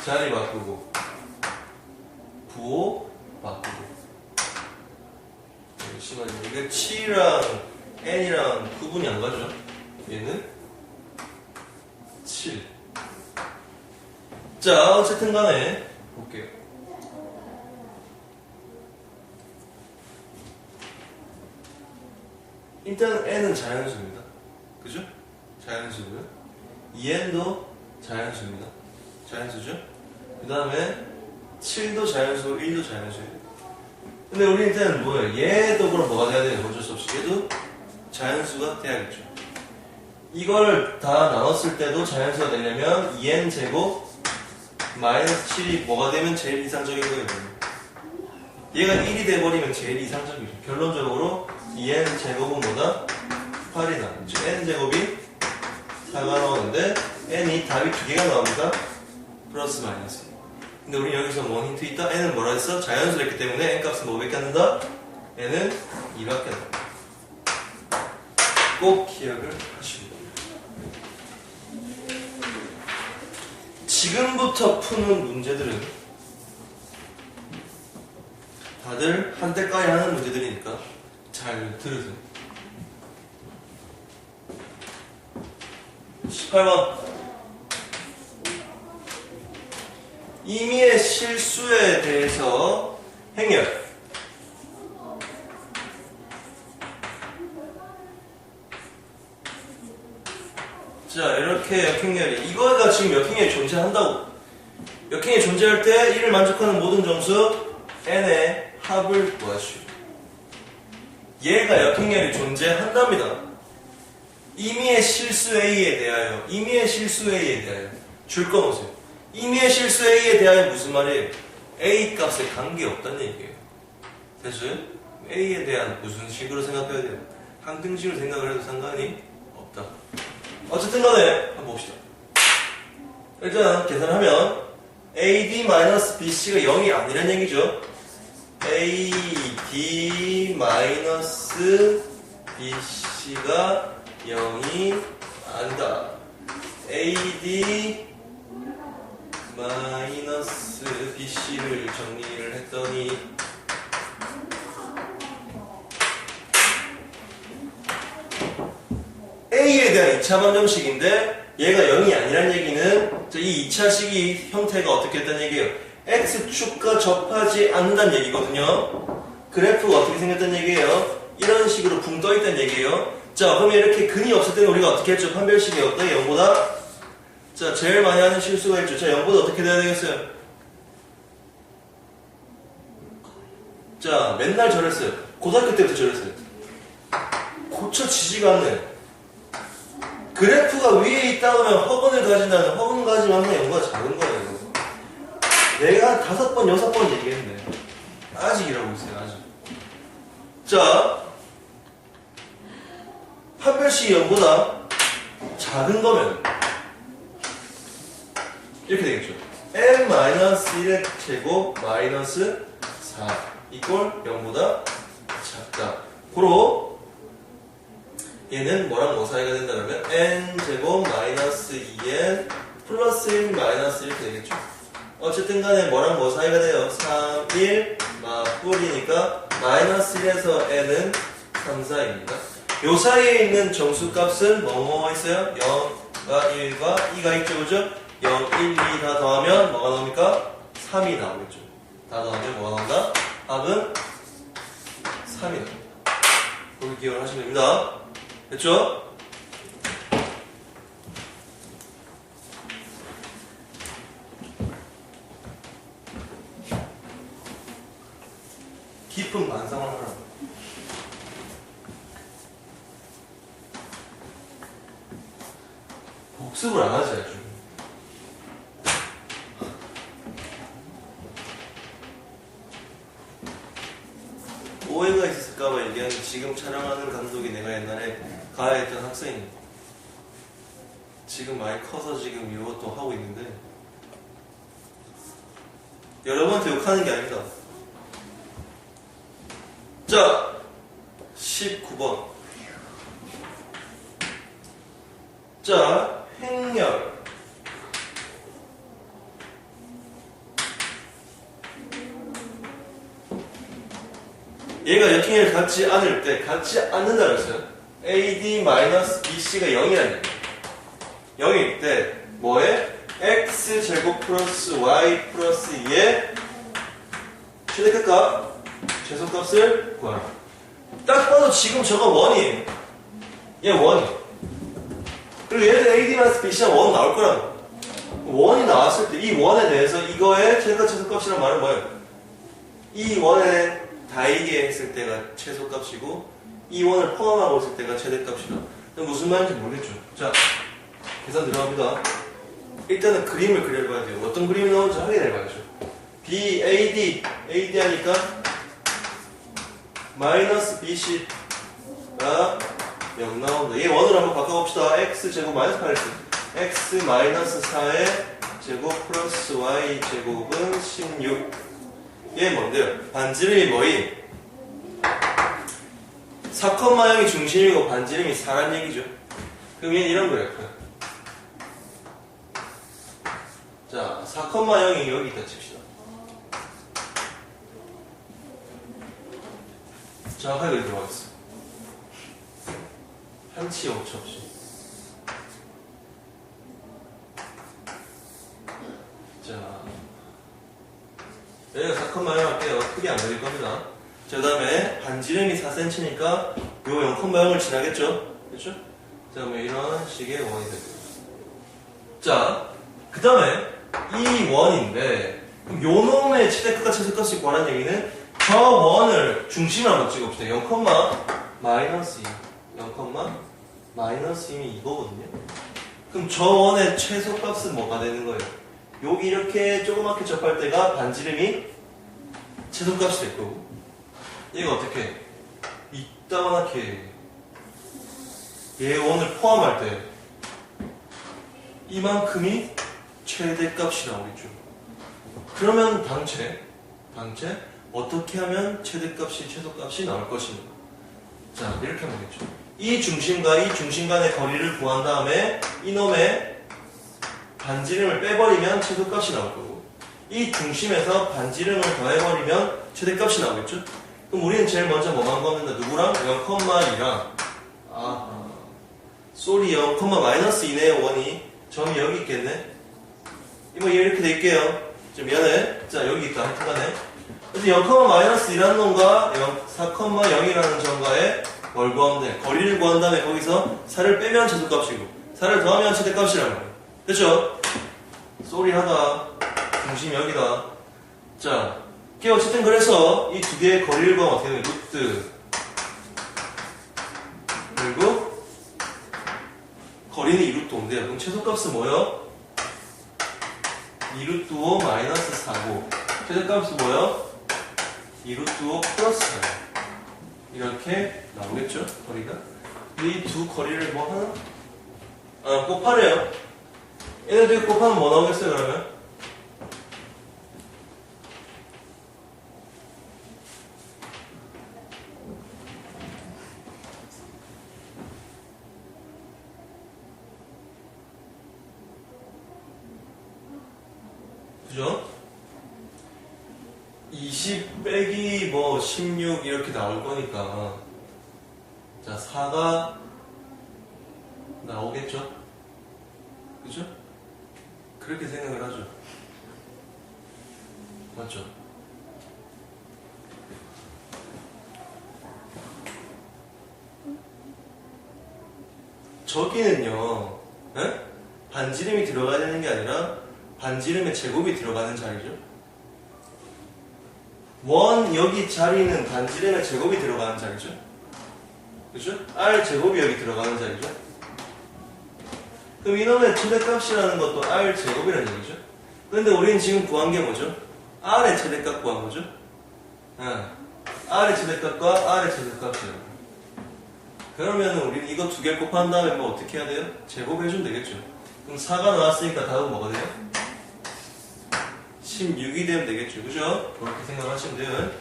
자리 바꾸고 부호 바꾸고 잠시만요. 이게 7이랑 n이랑 구분이 안 가죠? 얘는 7. 자, 어쨌든 간에 볼게요. 일단 n은 자연수입니다. 그죠? 자연수고요. 2n도 자연수입니다. 자연수죠? 그 다음에 7도 자연수고 1도 자연수예요. 근데 우리 일단 뭐예요? 얘도 그럼 뭐가 돼야 돼요? 어쩔 수 없이 얘도 자연수가 돼야겠죠. 이걸 다 나눴을 때도 자연수가 되려면 2n 제곱 마이너스 7이 뭐가 되면 제일 이상적인 거예요. 얘가 1이 돼버리면 제일 이상적이죠. 결론적으로 2n 제곱은 뭐다? 8이다. 즉 n 제곱이 4가 나오는데 n이 답이 2개가 나옵니다. 플러스 마이너스. 근데 우리 여기서 원 힌트 있다? n은 뭐라 했어? 자연수를 했기 때문에 n 값은 뭐밖에 안 된다? n은 2밖에 안 된다. 꼭 기억을 하시고. 지금부터 푸는 문제들은 다들 한때까지 하는 문제들이니까 잘 들으세요. 18번. 임의의 실수에 대해서 행렬. 자, 이렇게 역행렬이, 이거가 지금 역행렬이 존재한다고. 역행렬이 존재할 때 이를 만족하는 모든 점수 n의 합을 구하시오. 얘가 역행렬이 존재한답니다. 임의의 실수 A에 대하여, 임의의 실수 A에 대하여 줄 거 보세요. 임의의 실수 A에 대하여 무슨 말이에요? A 값에 관계없다는 얘기예요. 됐어요? A에 대한 무슨 식으로 생각해야 돼요? 항등식으로 생각을 해도 상관이 없다. 어쨌든 간에 한번 봅시다. 일단 계산하면 AD-BC가 0이 아니란 얘기죠. AD-BC가 0이 아니다. AD-BC를 정리를 했더니 A에 대한 2차 방정식인데 얘가 0이 아니란 얘기는 이 2차식이 형태가 어떻게 됐다는 얘기예요? X축과 접하지 않는다는 얘기거든요. 그래프가 어떻게 생겼다는 얘기예요? 이런 식으로 붕 떠있다는 얘기예요. 자, 그러면 이렇게 근이 없을 때는 우리가 어떻게 했죠? 판별식이 없다, 0보다? 자, 제일 많이 하는 실수가 있죠. 자, 0보다 어떻게 돼야 되겠어요? 자, 맨날 저랬어요. 고등학교 때부터 저랬어요. 고쳐지지가 않네. 그래프가 위에 있다 하면 허근을 가진다는, 허근 가지면 항상 0보다 작은 거예요. 내가 5번, 6번 얘기했네. 아직 이러고 있어요, 아직. 자, 판별식이 0보다 작은 거면 이렇게 되겠죠. n-1의 제곱 마이너스 4 이꼴 0보다 작다. 고로 얘는 뭐랑 뭐 사이가 된다 그러면 n제곱 마이너스 2n 플러스 1 마이너스 이렇게 되겠죠. 어쨌든 간에 뭐랑 뭐 사이가 돼요? 3, 1, 뿔이니까 마이너스 1에서 n은 3, 4입니다. 요 사이에 있는 정수값은 뭐뭐 있어요? 0과 1과 2가 있죠, 그죠? 0, 1, 2 다 더하면 뭐가 나옵니까? 3이 나오겠죠. 다 더하면 뭐가 나온다? 합은 3이 나옵니다. 그걸 기억을 하시면 됩니다. 됐죠? 깊은 반성을 하라고. 복습을 안 하지 아주. 오해가 있었을까봐 얘기하는 지금 촬영하는 감독이 내가 옛날에 가야했던 학생입니다. 지금 많이 커서 지금 이것도 하고 있는데 여러분한테 욕하는 게 아닙니다. 자, 19번. 자, 행렬. 얘가 역행을 갖지 않을 때, 갖지 않는다 그랬어요. AD-BC가 0이라는 얘기예요. 0일 때, 뭐에? X제곱 플러스 Y 플러스 2의 최대값, 최소값을 구하라. 딱 봐도 지금 저거 1이에요. 얘 1이에요. 그리고 얘들 AD-BC가 1 나올 거라고. 1이 나왔을 때, 이 1에 대해서 이거의 최대값, 최소값이란 말은 뭐예요? 이 1에 다이게 했을 때가 최소값이고 이 1을 포함하고 있을 때가 최대값이다. 무슨 말인지 모르겠죠. 자, 계산 들어갑니다. 일단은 그림을 그려봐야 돼요. 어떤 그림이 나오는지 확인해봐야죠. AD 하니까 마이너스 BC가 0 나온다. 얘 1으로 한번 바꿔봅시다. X제곱 마이너스 8X X 마이너스 4의 제곱 플러스 Y 제곱은 16. 얘 뭔데요? 반지름이 뭐임? 4,0이 중심이고 반지름이 4란 얘기죠. 그럼 얘는 이런 거예요. 자, 4,0이 여기 있다 칩시다. 정확하게 여기 들어가겠어. 한치 오차 없이. 자, 여기가 4,0 할게요. 크게 안 그릴 겁니다. 자, 그 다음에 반지름이 4cm니까 요 0,0을 지나겠죠? 그렇죠? 그 다음에 이런 식의 원이 되고요. 자, 그 다음에 이 원인데 그럼 요 놈의 최대값과 최소값이 구하라는 얘기는 저 원을 중심으로 한번 찍어봅시다. 0, 마이너스 2 0, 마이너스 2이 이거거든요. 그럼 저 원의 최소값은 뭐가 되는 거예요? 여기 이렇게 조그맣게 접할 때가 반지름이 최소값이 될 거고 얘가 어떻게 이따만하게 얘 원을 포함할 때 이만큼이 최대값이 나오겠죠. 그러면 당체 어떻게 하면 최대값이 최소값이 나올 것인가. 자, 이렇게 하면 되겠죠. 이 중심과 이 중심 간의 거리를 구한 다음에 이놈의 반지름을 빼버리면 최소값이 나올 거고 이 중심에서 반지름을 더해버리면 최대값이 나오겠죠? 그럼 우리는 제일 먼저 뭐만 구하면 된다? 누구랑? 0,2랑 쏘리 0, 마이너스 2네 원이 점이 여기 있겠네? 이거 이렇게 될게요. 좀 미안해. 자, 여기 있다. 하여튼간에 그래서 0, 마이너스 2라는 놈과 4,0이라는 점과의 뭘 구하면 돼? 거리를 구한 다음에 거기서 4를 빼면 최소값이고 4를 더하면 최대값이라는 거예요. 됐죠? 쏘리하다. 중심이 여기다. 자, 이게 어쨌든 그래서 이 두 개의 거리를 구하면 어떻게 되면 루트 그리고 거리는 2루트 5인데요. 그럼 최소값은 뭐요? 2루트 5 마이너스 4고 최대값은 뭐요? 2루트 5 플러스 4 이렇게 나오겠죠? 거리가 이 두 거리를 뭐 하나? 곱하래요. 얘네들 곱하면 뭐 나오겠어요 그러면? 그죠? 20 빼기 뭐 16 이렇게 나올 거니까 자 4가 나오겠죠? 그죠? 그렇게 생각을 하죠. 맞죠? 저기는요 에? 반지름이 들어가야 되는 게 아니라 반지름의 제곱이 들어가는 자리죠. 원 여기 자리는 반지름의 제곱이 들어가는 자리죠. 그죠? R 제곱이 여기 들어가는 자리죠. 그럼 이놈의 최대값이라는 것도 r 제곱이라는 얘기죠. 근데 우리는 지금 구한 게 뭐죠? r의 최대값 구한 거죠? r의 최대값과 r의 최대값이에요. 그러면 우리는 이거 두 개 곱한 다음에 뭐 어떻게 해야 돼요? 제곱해주면 되겠죠. 그럼 4가 나왔으니까 답은 뭐가 돼요? 16이 되면 되겠죠. 그죠? 그렇게 생각하시면 돼요.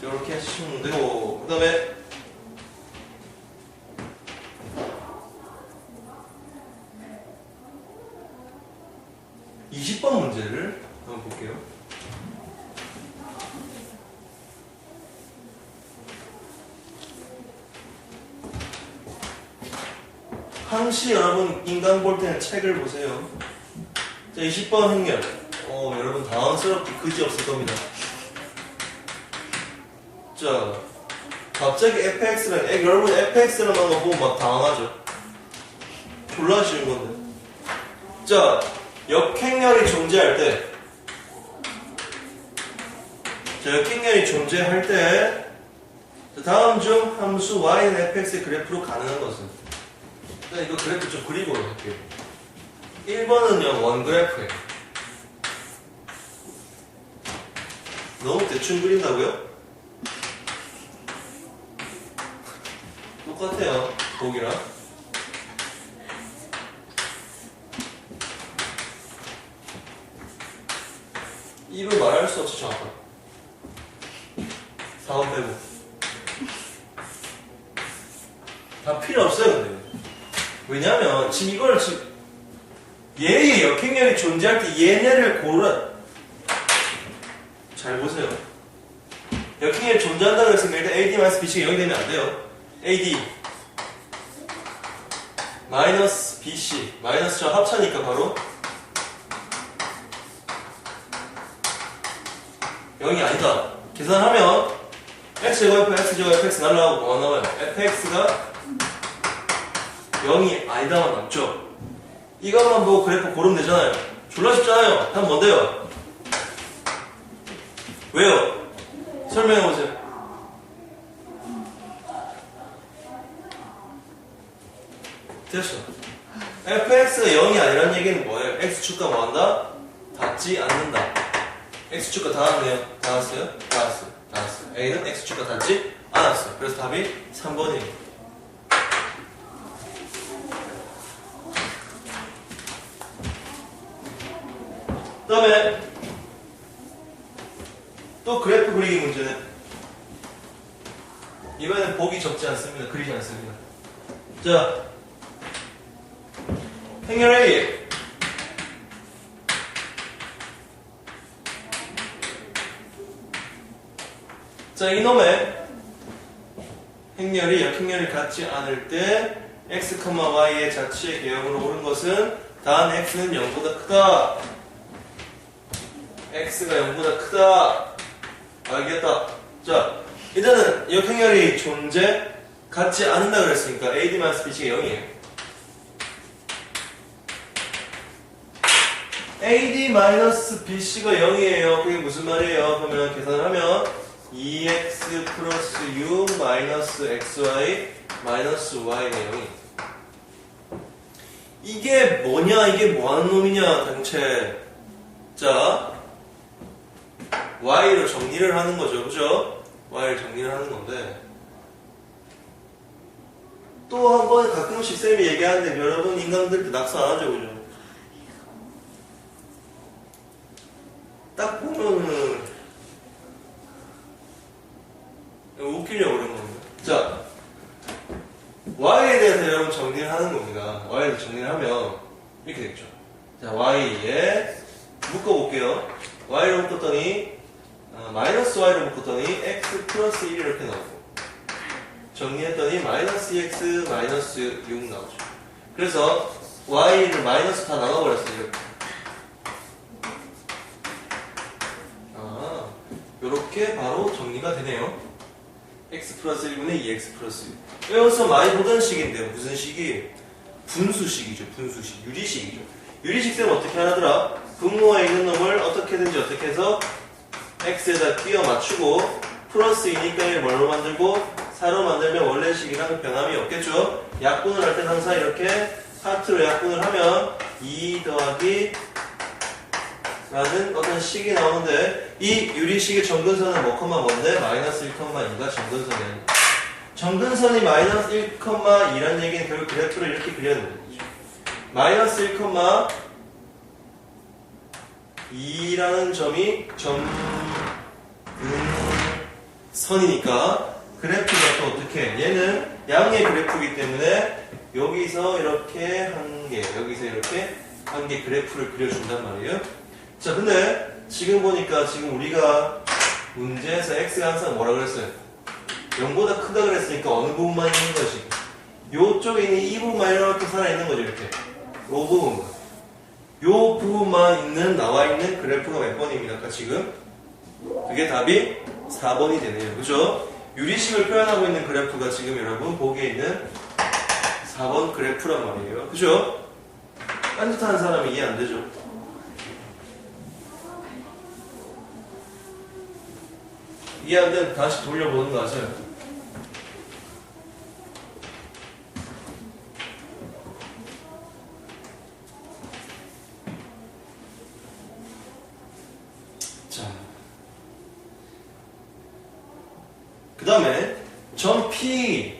이렇게 하시면 되고, 그 다음에 20번 문제를 한번 볼게요. 항시 여러분 인강 볼 때는 책을 보세요. 자, 20번 행렬. 여러분 당황스럽게 그지없을 겁니다. 자, 갑자기 fx랑 여러분 fx라는 거 보면 막 당황하죠. 졸라 쉬운 건데. 자, 역행렬이 존재할 때, 역행렬이 존재할 때, 다음 중 함수 y는 fx의 그래프로 가능한 것은? 일단 이거 그래프 좀 그리고 할게요. 1번은요, 원그래프예요. 너무 대충 그린다고요? 똑같아요, 보기랑. 2로 말할 수 없이 정확하다. 4번 빼고. 다 필요 없어요, 근데. 왜냐면, 지금 얘의 역행렬이 존재할 때 얘네를 잘 보세요. 역행렬이 존재한다고 했으면 일단 AD-BC가 0이 되면 안 돼요. AD 마이너스 BC 마이너스 저 합차니까 바로 0이 아니다. 계산하면 x제곱 x제곱 fx 날라가고 뭐가 나와요? fx가 0이 아니다만 남죠. 이것만 보고 그래프 고르면 되잖아요. 졸라 쉽잖아요. 답 뭔데요? 왜요? 설명해보세요. 됐어. fx가 0이 아니라는 얘기는 뭐예요? x축과 뭐한다? 닿지 않는다. x축과 닿았네요. 닿았어요? 닿았어요. 닿았어요. a는 x축과 닿지 않았어요. 그래서 답이 3번이에요. 그 다음에 또 그래프 그리기 문제는 이번엔 보기 적지 않습니다. 그리지 않습니다. 자, 행렬 A 자, 이놈의 행렬이 역행렬이 같지 않을 때 x, y의 자치의 개형으로 옳은 것은 단 x는 0보다 크다. x가 0보다 크다. 알겠다. 자, 일단은 역행렬이 존재 같지 않는다 그랬으니까 AD-BC가 0이에요. AD-BC가 0이에요. 그게 무슨 말이에요? 그러면 계산을 하면 2x 플러스 u 마이너스 xy 마이너스 y가 0이. 이게 뭐냐? 이게 뭐하는 놈이냐? 단체. 자, y를 정리를 하는 거죠. 그죠? y를 정리를 하는 건데. 또 한 번 가끔씩 쌤이 얘기하는데 여러분 인간들 낙서 안 하죠. 그죠? 딱 보면은 웃기려고 그런 겁니다. 자, y에 대해서 여러분 정리를 하는 겁니다. y를 정리를 하면 이렇게 되겠죠. 자, y에 묶어볼게요. y를 묶었더니 마이너스 y를 묶었더니 x 플러스 1 이렇게 나오고 정리했더니 마이너스 2x 마이너스 6 나오죠. 그래서 y를 마이너스 다 나눠버렸어요. 이렇게. 요렇게 바로 정리가 되네요. x 플러스 1분의 2x 플러스 1. 여기서 많이 보던 식인데요. 무슨 식이? 분수식이죠. 분수식. 유리식이죠. 유리식 쌤 어떻게 하더라? 분모에 있는 놈을 어떻게든지 어떻게 해서 x에다 끼워 맞추고 플러스 2니까 뭘로 만들고 4로 만들면 원래 식이랑 변함이 없겠죠. 약분을 할 땐 항상 이렇게 스타트로 약분을 하면 2 더하기 라는 어떤 식이 나오는데 이 유리식의 정근선은 뭔데? 마이너스 1,2가 정근선이 아니다. 정근선이 마이너스 1,2란 얘기는 결국 그래프를 이렇게 그려야 되는 거죠. 마이너스 1,2라는 점이 정근선이니까 그래프가 또 어떻게 얘는 양의 그래프이기 때문에 여기서 이렇게 한 개, 여기서 이렇게 한 개 그래프를 그려준단 말이에요. 자, 근데 지금 보니까 지금 우리가 문제에서 x가 항상 뭐라 그랬어요? 0보다 크다 그랬으니까 어느 부분만 있는 거지? 요쪽에 있는 이 부분만 이렇게 살아있는 거죠, 이렇게. 요 부분만. 요 부분만 있는, 나와 있는 그래프가 몇 번입니까, 아까 지금? 그게 답이 4번이 되네요. 그죠? 유리식을 표현하고 있는 그래프가 지금 여러분 보기에 있는 4번 그래프란 말이에요. 그죠? 딴짓하는 사람이 이해 안 되죠? 이해 안 되면 다시 돌려보는 거 아세요? 자, 그 다음에 점 P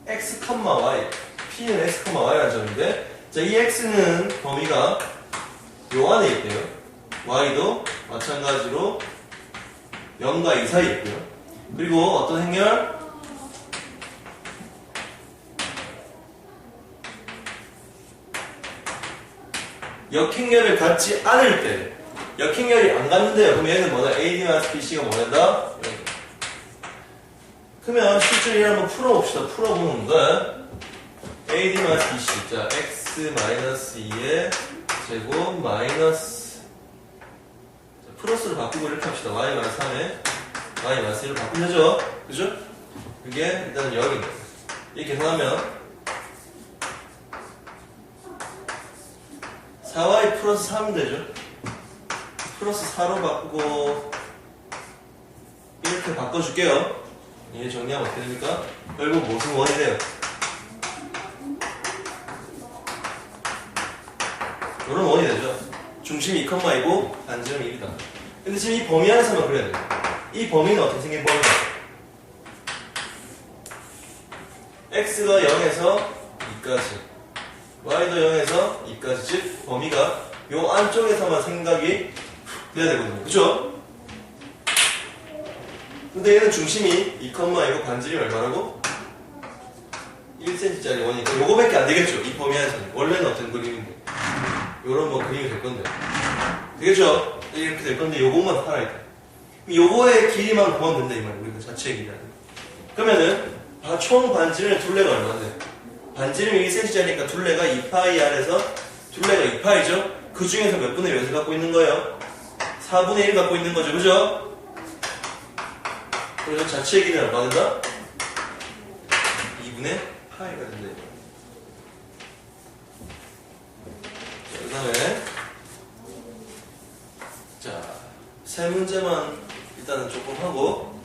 x, y P는 x, y라는 점인데 자, 이 x는 범위가 요 안에 있대요. y도 마찬가지로 0과 2 사이에 있고요. 그리고 어떤 행렬? 역행렬을 갖지 않을 때 역행렬이 안 갖는데요. 그럼 얘는 뭐다? AD-BC가 뭐된다? 그러면 실제로 얘를 한번 풀어봅시다. 풀어보는데 AD-BC 자 x-2의 제곱 마이너스 플러스를 바꾸고 이렇게 합시다. y-3에 y-1을 바꾸면 되죠? 그죠? 그게 일단 여기입니다. 이렇게 계산하면 4y 플러스 3 되죠? 플러스 4로 바꾸고 이렇게 바꿔줄게요. 얘 정리하면 어떻게 됩니까? 결국 무슨 원이 돼요? 이런 원이 되죠. 중심이 2,2고 반지름이 1이다. 근데 지금 이 범위 안에서만 그려야 돼요. 이 범위는 어떻게 생긴 범위다? x가 0에서 2까지 y도 0에서 2까지 즉 범위가 요 안쪽에서만 생각이 돼야 되거든요. 그죠? 근데 얘는 중심이 2,2고 반지름이 얼마라고? 1cm짜리 원이니까 요거밖에 안 되겠죠. 이 범위 안에서는. 원래는 어떤 그림인데 요런 뭐 그림이 될 건데 되겠죠? 이렇게 될 건데 요것만 살아있다. 요거의 길이만 구하면 된다 이 말이에요. 우리가 자체의 길이 아니고. 그러면은 총 반지름의 둘레가 얼마인데? 반지름이 1cm짜리니까 둘레가 2파이 R에서 둘레가 2파이죠? 그 중에서 몇 분의 몇을 갖고 있는 거예요? 4분의 1 갖고 있는 거죠. 그죠? 그래서 자체의 길이는 얼마 된다? 2분의 파이가 된다. 그 다음에 자, 세 문제만 일단은 조금 하고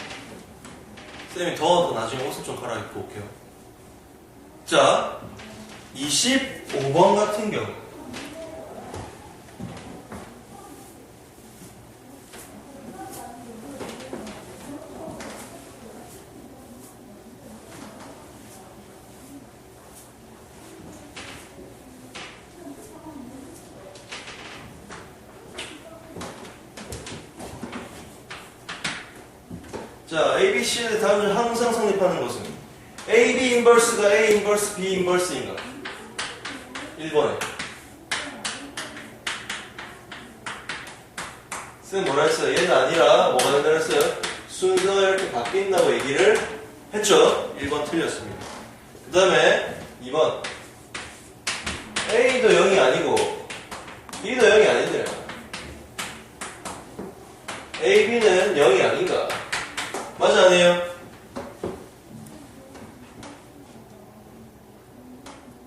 쌤이 더워서 나중에 옷을 좀 갈아입고 올게요. 자, 25번 같은 경우 자, ABC의 다음을 항상 성립하는 것은 AB 인버스가 A 인버스 B 인버스인가? 1번에 쌤 뭐라 했어요? 얘는 아니라 뭐가 된다 했어요? 순서가 이렇게 바뀐다고 얘기를 했죠? 1번 틀렸습니다. 그 다음에 2번 A도 0이 아니고 B도 0이 아닌데요. A, B는 0이 아닌가? 맞아 아니에요?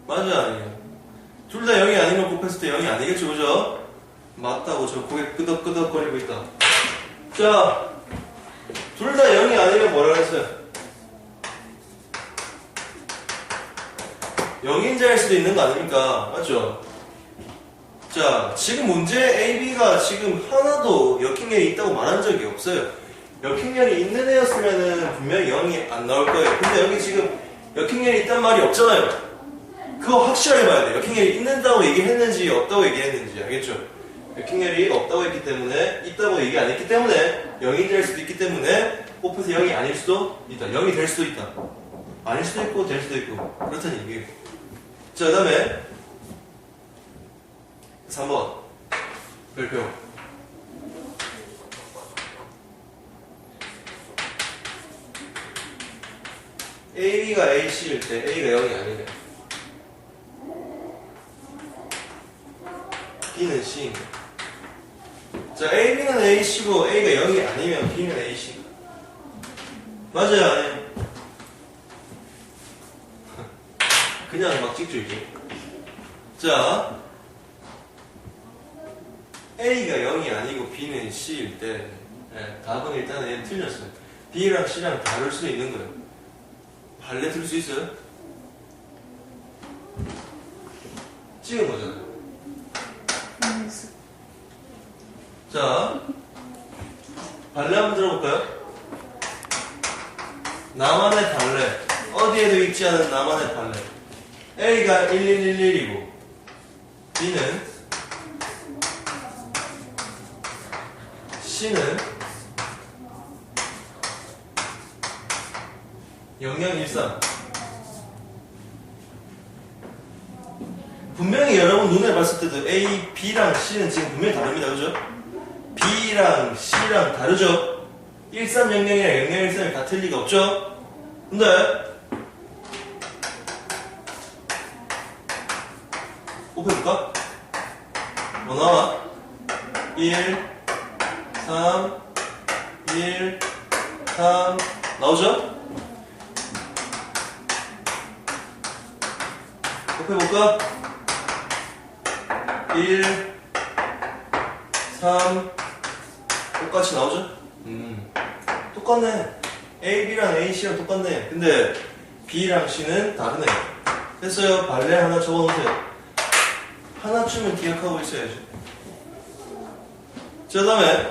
맞아 아니에요? 둘 다 0이 아니면 곱했을 때 0이 아니겠죠, 그죠? 맞다고 저 고개 끄덕끄덕거리고 있다. 자, 둘 다 0이 아니면 뭐라고 했어요? 0인자일 수도 있는 거 아닙니까? 맞죠? 자, 지금 문제 AB가 지금 하나도 역행렬이 있다고 말한 적이 없어요. 역행렬이 있는 애였으면은 분명히 0이 안 나올 거예요. 근데 여기 지금 역행렬이 있단 말이 없잖아요. 그거 확실하게 봐야 돼요. 역행렬이 있는다고 얘기했는지 없다고 얘기했는지. 알겠죠? 역행렬이 없다고 했기 때문에 있다고 얘기 안 했기 때문에 0인자일 수도 있기 때문에 곱해서 0이 아닐 수도 있다. 0이 될 수도 있다. 아닐 수도 있고 될 수도 있고 그렇다는 얘기예요. 자, 그 다음에 3번 별표. A가 AC일 때 A가 0이 아니래. B는 C. 자, AB는 AC고 A가 0이 아니면 B는 AC. 맞아요, 아니에요? 그냥 막 찍죠, 이게. 자, A가 0이 아니고 B는 C일 때, 네, 답은 일단 얘는 틀렸어요. B랑 C랑 다를 수도 있는 거예요. 발레 틀 수 있어요? 찍은 거잖아요. 자, 발레 한번 들어볼까요? 나만의 발레. 어디에도 있지 않은 나만의 발레. A가 1111이고 B는 C는 0013. 분명히 여러분 눈에 봤을 때도 A, B랑 C는 지금 분명히 다릅니다. 그죠? B랑 C랑 다르죠? 1300이랑 0013이 같을 리가 없죠? 근데 곱해볼까? 뭐 나와? 1, 3, 1, 3 나오죠? 곱해볼까? 1, 3 똑같이 나오죠? 똑같네. AB랑 AC랑 똑같네. 근데 B랑 C는 다르네. 됐어요. 발레 하나 적어놓으세요. 하나쯤은 기억하고 있어야죠. 자, 다음에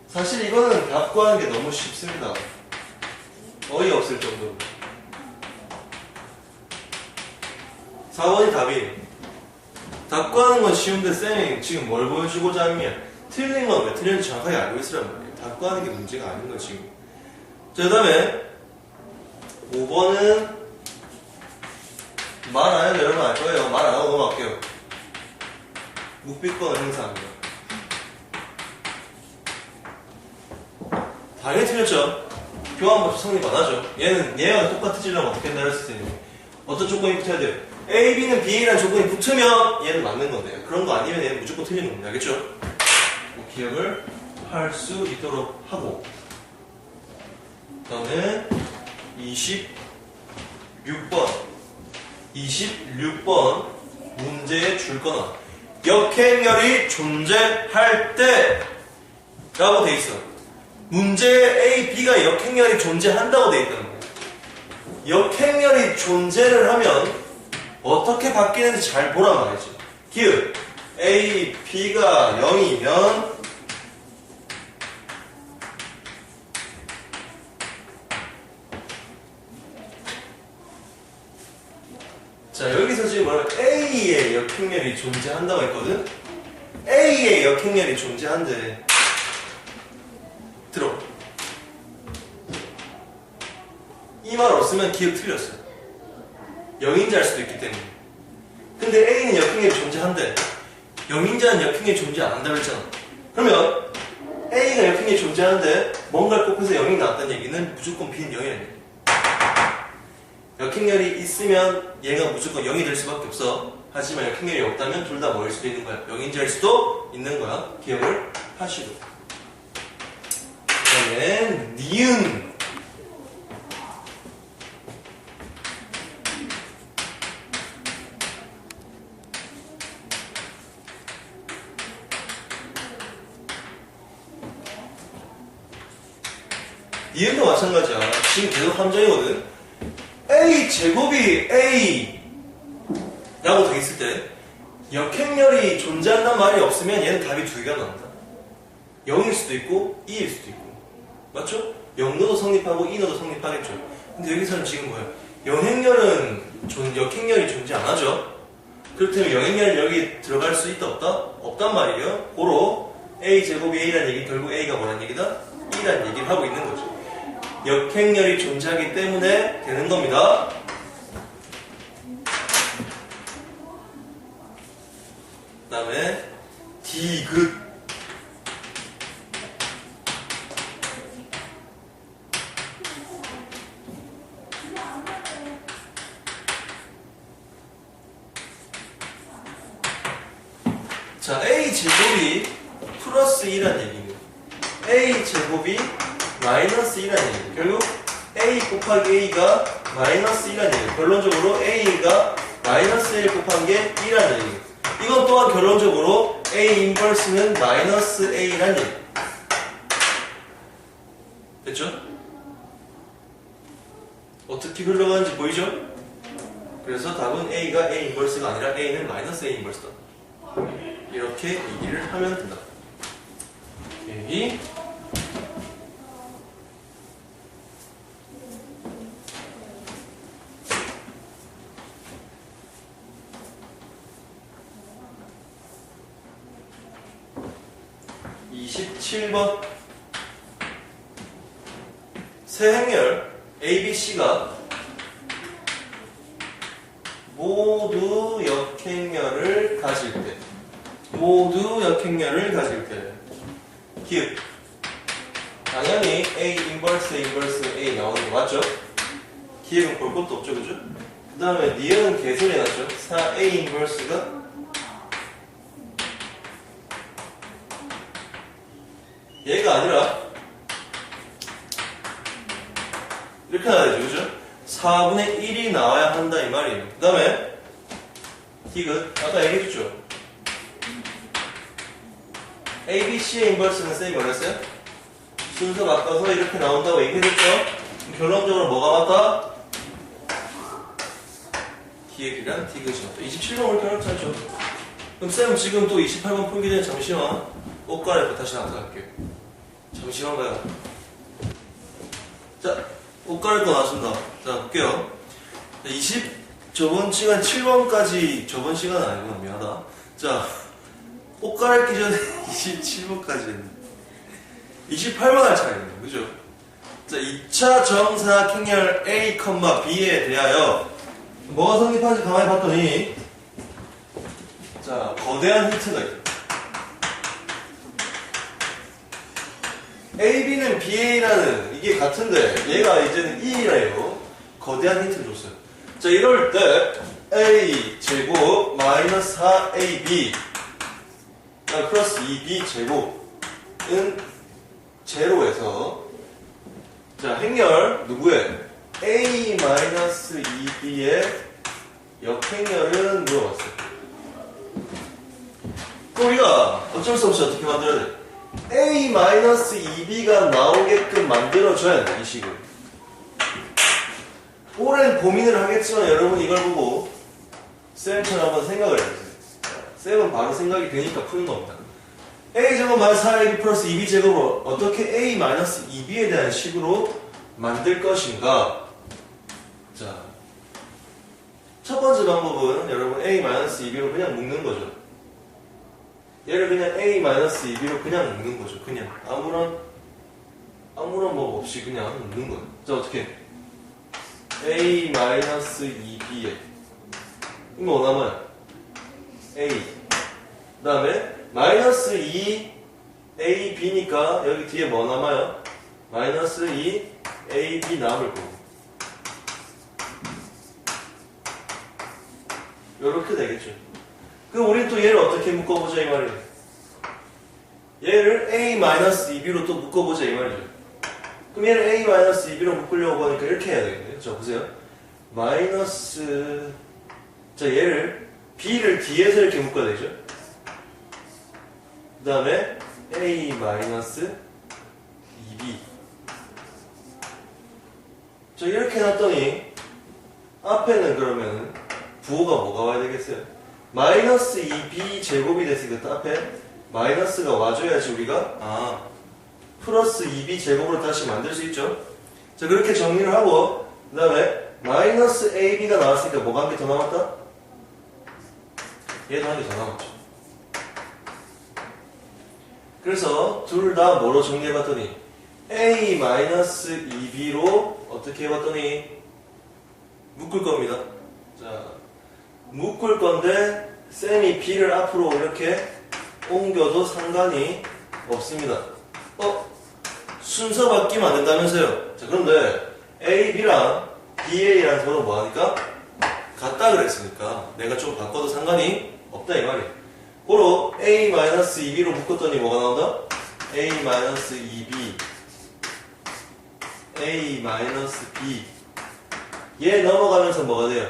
사실 이거는 답 구하는 게 너무 쉽습니다. 어이없을 정도로. 4번이 답이에요. 답 구하는 건 쉬운데 쌤이 지금 뭘 보여주고자 하면 틀린 건 왜 틀렸는지 정확하게 알고 있으란 말이에요. 답 구하는 게 문제가 아닌 거 지금. 자, 그 다음에 5번은 말 안 해도 여러분 알 거예요. 말 안 하고 넘어갈게요. 묵비권을 행사합니다. 당연히 틀렸죠. 교환법칙 성립 안 하죠. 얘가 똑같아지려면 어떻게 한다 했을 때 어떤 조건이 붙어야 돼요? A, B는 B라는 조건이 붙으면 얘는 맞는 건데요. 그런 거 아니면 얘는 무조건 틀린 겁니다. 알겠죠? 기억을 할 수 있도록 하고. 다음에 26번 문제에 줄 거나 역행렬이 존재할 때 라고 돼 있어. 문제에 A, B가 역행렬이 존재한다고 돼 있다는 거예요. 역행렬이 존재를 하면 어떻게 바뀌는지 잘 보란 말이지. 기읍 A, B가 0이면 자, 여기서 지금 뭐냐면 A의 역행렬이 존재한다고 했거든? A의 역행렬이 존재한대. 들어. 이 말 없으면 기억 틀렸어. 0인자일 수도 있기 때문에. 근데 A는 역행렬이 존재한대. 0인자는 역행렬이 존재 안 한다고 했잖아. 그러면 A가 역행렬이 존재하는데 뭔가를 곱해서 0이 나왔다는 얘기는 무조건 B는 0이라는 얘기야. 역행렬이 있으면 얘가 무조건 0이 될 수밖에 없어. 하지만 역행렬이 없다면 둘 다 뭐일 수도 있는 거야. 0인자일 수도 있는 거야. 기억을 하시고. 그 다음에 니은. 니은도 마찬가지야. 지금 계속 함정이거든. A 제곱이 A 라고 돼 있을 때 역행렬이 존재한다는 말이 없으면 얘는 답이 두 개가 나옵니다. 0일 수도 있고 2일 수도 있고 맞죠? 0노도 성립하고 2노도 성립하겠죠. 근데 여기서는 지금 뭐예요? 역행렬이 존재 안 하죠? 그렇다면 영행렬이 여기 들어갈 수 있다 없다? 없단 말이에요. 고로 A제곱이 A라는 얘기 결국 A가 뭐라는 얘기다? 2라는 얘기를 하고 있는 거죠. 역행렬이 존재하기 때문에 되는 겁니다. 그 다음에 디귿 자, A제곱이 플러스 2라는 얘기입니다. A제곱이 마이너스 2라는 얘기예요. 결국 A 곱하기 A가 마이너스 2라는 얘기예요. 결론적으로 A가 마이너스 1 곱한 게 2라는 얘기예요. 이건 또한 결론적으로 A 인버스는 마이너스 A라는 얘기예요. 됐죠? 어떻게 흘러가는지 보이죠? 그래서 답은 A가 A 인버스가 아니라 A는 마이너스 A 인버스다. 이렇게 얘기를 하면 된다. 오케이. (27번) 세 행렬 ABC가 모두 역행렬을 가질 때 기읍 당연히 A 인버스 A 나오는 거 맞죠? 기획은 볼 것도 없죠, 그죠? 그 다음에 니은은 개소리 났죠? 4A 인버스가 얘가 아니라 이렇게 나와야 되죠, 그죠? 4분의 1이 나와야 한다 이 말이에요. 그 다음에 디귿 아까 얘기했죠? ABC의 인버스는 쌤이 뭐랬어요? 순서 바꿔서 이렇게 나온다고 얘기했죠? 결론적으로 뭐가 맞다? 기획이랑 디귿이 맞다. 27번 올 필요 없죠? 그럼 쌤은 지금 또 28번 풀기 전에 잠시만 옷 갈아입고 다시 나타날게요. 잠시만 가요. 자, 옷 갈아입고 나왔습니다. 자, 볼게요. 저번 시간 7번까지, 저번 시간 아니구나. 미안하다. 자, 옷 갈아입기 전에 27번까지 했는데. 28번 할 차례입니다. 그죠? 자, 2차 정사각형렬 A, B에 대하여 뭐가 성립하는지 가만히 봤더니, 자, 거대한 힌트가 있다. AB는 BA라는 이게 같은데 얘가 이제는 E래요. 거대한 힌트를 줬어요. 자, 이럴 때 A 제곱 마이너스 4AB 플러스 2B 제곱은 제로에서 자, 행렬 누구의? A 마이너스 2B의 역행렬은 물어봤어요. 그럼 우리가 어쩔 수 없이 어떻게 만들어야 돼? A-2B가 나오게끔 만들어줘야 돼, 이 식을. 오랜 고민을 하겠지만 여러분 이걸 보고 쌤처럼 한번 생각을 해보세요. 쌤은 바로 생각이 되니까 푸는 겁니다. A제곱 마이너스 4AB 플러스 2B제곱을 어떻게 A-2B에 대한 식으로 만들 것인가? 자, 첫 번째 방법은 여러분 A-2B로 그냥 묶는 거죠. 얘를 그냥 A-2B로 그냥 묶는 거죠. 그냥 아무런 뭐 없이 그냥 묶는 거예요. 자, 어떻게? A-2B에 이거 뭐 남아요? A 그 다음에 마이너스 2AB니까 여기 뒤에 뭐 남아요? 마이너스 2AB 남을 거고 요렇게 되겠죠. 그럼 우린 또 얘를 어떻게 묶어보자 이 말이에요. 얘를 A-2B로 또 묶어보자 이 말이죠. 그럼 얘를 A-2B로 묶으려고 하니까 이렇게 해야 되겠네요. 자, 보세요. 마이너스 자, 얘를 B를 D에서 이렇게 묶어야 되죠. 그 다음에 A-2B 자, 이렇게 해놨더니 앞에는 그러면 부호가 뭐가 와야 되겠어요? 마이너스 2b 제곱이 됐으니까 앞에 마이너스가 와줘야지 우리가 플러스 2b 제곱으로 다시 만들 수 있죠. 자, 그렇게 정리를 하고 그 다음에 마이너스 ab가 나왔으니까 뭐가 한 개 더 남았다? 얘도 한 개 더 남았죠. 그래서 둘 다 뭐로 정리해봤더니 a-2b로 어떻게 해봤더니 묶을 겁니다. 자, 묶을 건데 쌤이 b를 앞으로 이렇게 옮겨도 상관이 없습니다. 순서 바뀌면 안 된다면서요. 자, 그런데 a, b랑 BA랑 서로 뭐하니까? 같다 그랬으니까 내가 좀 바꿔도 상관이 없다 이 말이에요. 고로 A-2B로 묶었더니 뭐가 나온다? A-2B A-B 얘 넘어가면서 뭐가 돼요?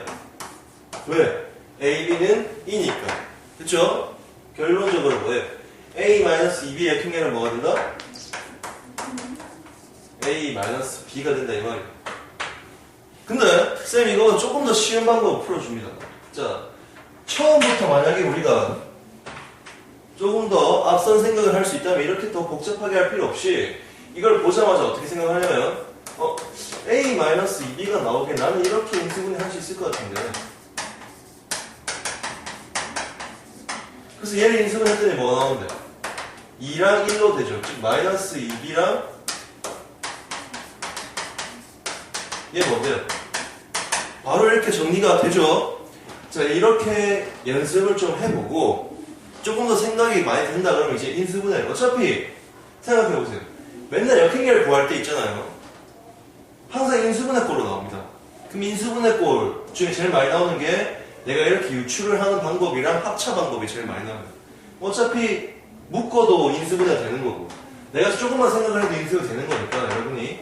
왜? AB는 2니까 그쵸? 결론적으로 뭐예요? A-2B의 큰개는 뭐가 된다? A-B가 된다 이 말이에요. 근데 쌤 이거 조금 더 쉬운 방법을 풀어줍니다. 자, 처음부터 만약에 우리가 조금 더 앞선 생각을 할 수 있다면 이렇게 더 복잡하게 할 필요 없이 이걸 보자마자 어떻게 생각하냐면 A-2B가 나오게 나는 이렇게 인수분해 할 수 있을 것 같은데 그래서 얘를 인수분해 했더니 뭐가 나오는데 2랑 1로 되죠. 즉 마이너스 2B랑 얘 뭔데요? 바로 이렇게 정리가 되죠. 자, 이렇게 연습을 좀 해보고 조금 더 생각이 많이 든다 그러면 이제 인수분해. 어차피 생각해보세요. 맨날 역행계를 구할 때 있잖아요. 항상 인수분해꼴로 나옵니다. 그럼 인수분해꼴 중에 제일 많이 나오는 게 내가 이렇게 유출을 하는 방법이랑 합차 방법이 제일 많이 나와요. 어차피 묶어도 인수분해 되는 거고 내가 조금만 생각을 해도 인수가 되는 거니까 여러분이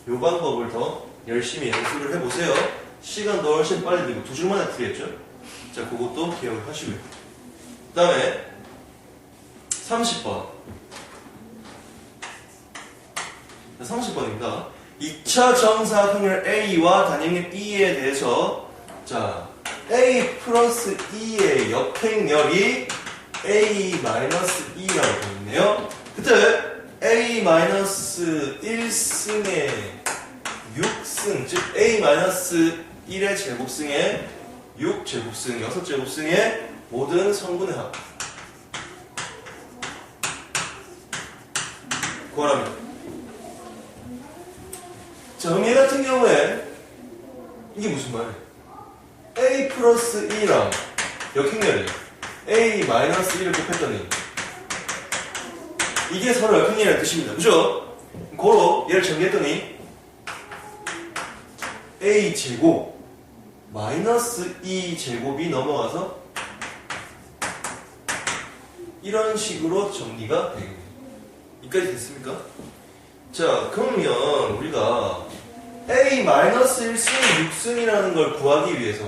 이 방법을 더 열심히 연습을 해보세요. 시간도 훨씬 빨리 들고 2주 만에 풀겠죠? 자, 그것도 기억을 하시고요. 그 다음에 30번 30번입니다. 2차 정사각형을 A와 단임립 E에 대해서 자, A 플러스 E의 역행렬이 A-1승이라고 되어 있네요. 그때 A-1승의 6승, 즉 A-1의 제곱승의 6제곱승, 6제곱승의 모든 성분의 합 구하랍니다. 자, 그럼 얘 같은 경우에 이게 무슨 말이에요? A 플러스 E랑 역행렬이 A-1을 곱했더니 이게 서로 역행렬이라는 뜻입니다. 그죠? 고로 얘를 정리했더니 A제곱 마이너스 E제곱이 넘어가서 이런 식으로 정리가 되겠네요. 여기까지 됐습니까? 자, 그러면 우리가 A-1승 6승이라는 걸 구하기 위해서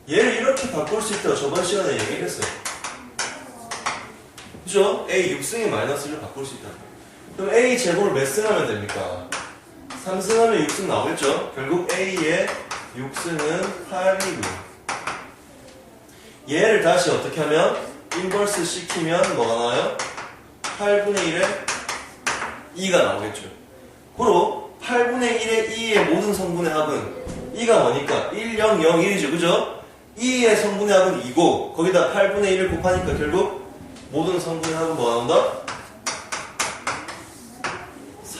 얘를 이렇게 바꿀 수 있다고 저번 시간에 얘기를 했어요. 그죠? A 6승의 마이너스를 바꿀 수 있다. 그럼 A 제곱을 몇 승하면 됩니까? 3승하면 6승 나오겠죠? 결국 A의 6승은 8이고요. 얘를 다시 어떻게 하면 인버스 시키면 뭐가 나와요? 8분의 1의 2가 나오겠죠. 그로 8분의 1의 2의 모든 성분의 합은 2가 뭐니까? 1, 0, 0, 1이죠. 그죠? 2의 성분의 합은 2고 거기다 8분의 1을 곱하니까 결국 모든 성분의 합은 뭐가 나온다?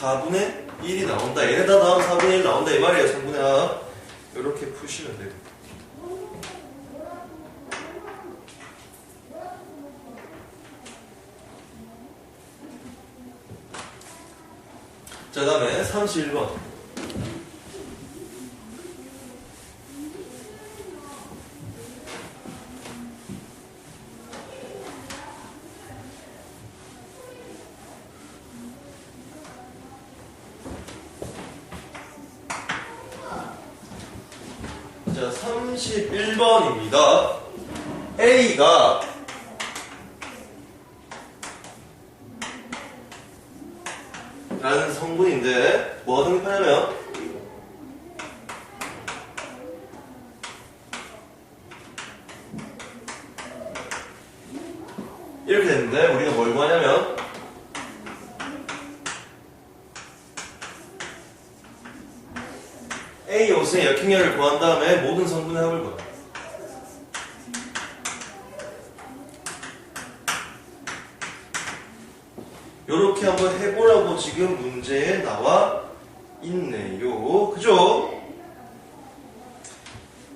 4분의 1이 나온다. 얘네다 다음 4분의 1 나온다. 이 말이에요. 성분의 합. 이렇게 푸시면 돼요. 자, 다음에 31번. 자, 31번입니다. A가 라는 성분인데 뭐가 성립하냐면 이렇게 됐는데 우리가 뭘 구하냐면 A 옷의 역행렬을 구한 다음에 모든 성분의 합을 구해. 요렇게 한번 해보라고 지금 문제에 나와 있네요. 그죠?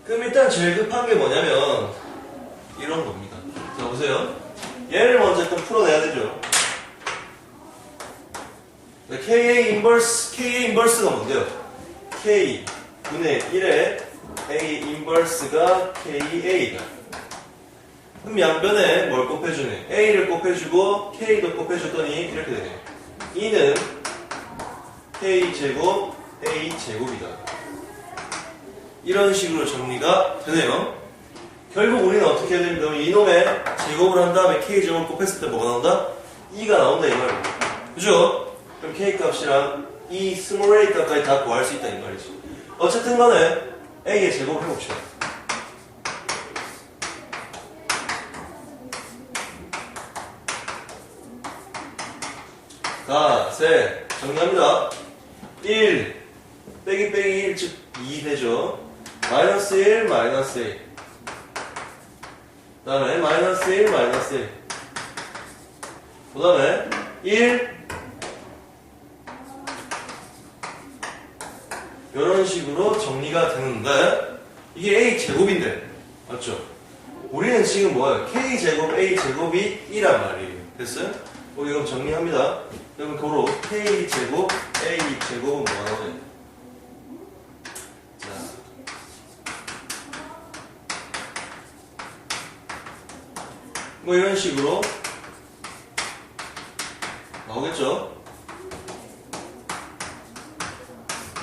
그럼 일단 제일 급한 게 뭐냐면 이런 겁니다. 자, 보세요. 얘를 먼저 일단 풀어내야 되죠. KA 인버스가 뭔데요? K 분의 1의 A 인버스가 KA다. 그럼 양변에 뭘 곱해주네? A를 곱해주고 K도 곱해줬더니 이렇게 되네요. 2는 K제곱 A제곱이다. 이런 식으로 정리가 되네요. 결국 우리는 어떻게 해야 됩니까? 이놈의 제곱을 한 다음에 K제곱을 곱했을 때 뭐가 나온다? 2가 나온다 이 말이에요. 그죠? 그럼 K 값이랑 이 스몰 a 값까지 다 구할 수 있다 이 말이지. 어쨌든 간에 A의 제곱을 해봅시다. 자, 셋, 정리합니다. 1 빼기 1 즉 2 되죠. 마이너스 1 마이너스 1 그 다음에 마이너스 1 마이너스 1 그 다음에 1 이런 식으로 정리가 되는데 이게 A 제곱인데 맞죠? 우리는 지금 뭐예요? K 제곱 A 제곱이 2란 말이에요. 됐어요? 우리 그럼 정리합니다. 그러면 도로 K 제곱 A 제곱은 뭐가 나오냐? 자, 뭐 이런 식으로 나오겠죠?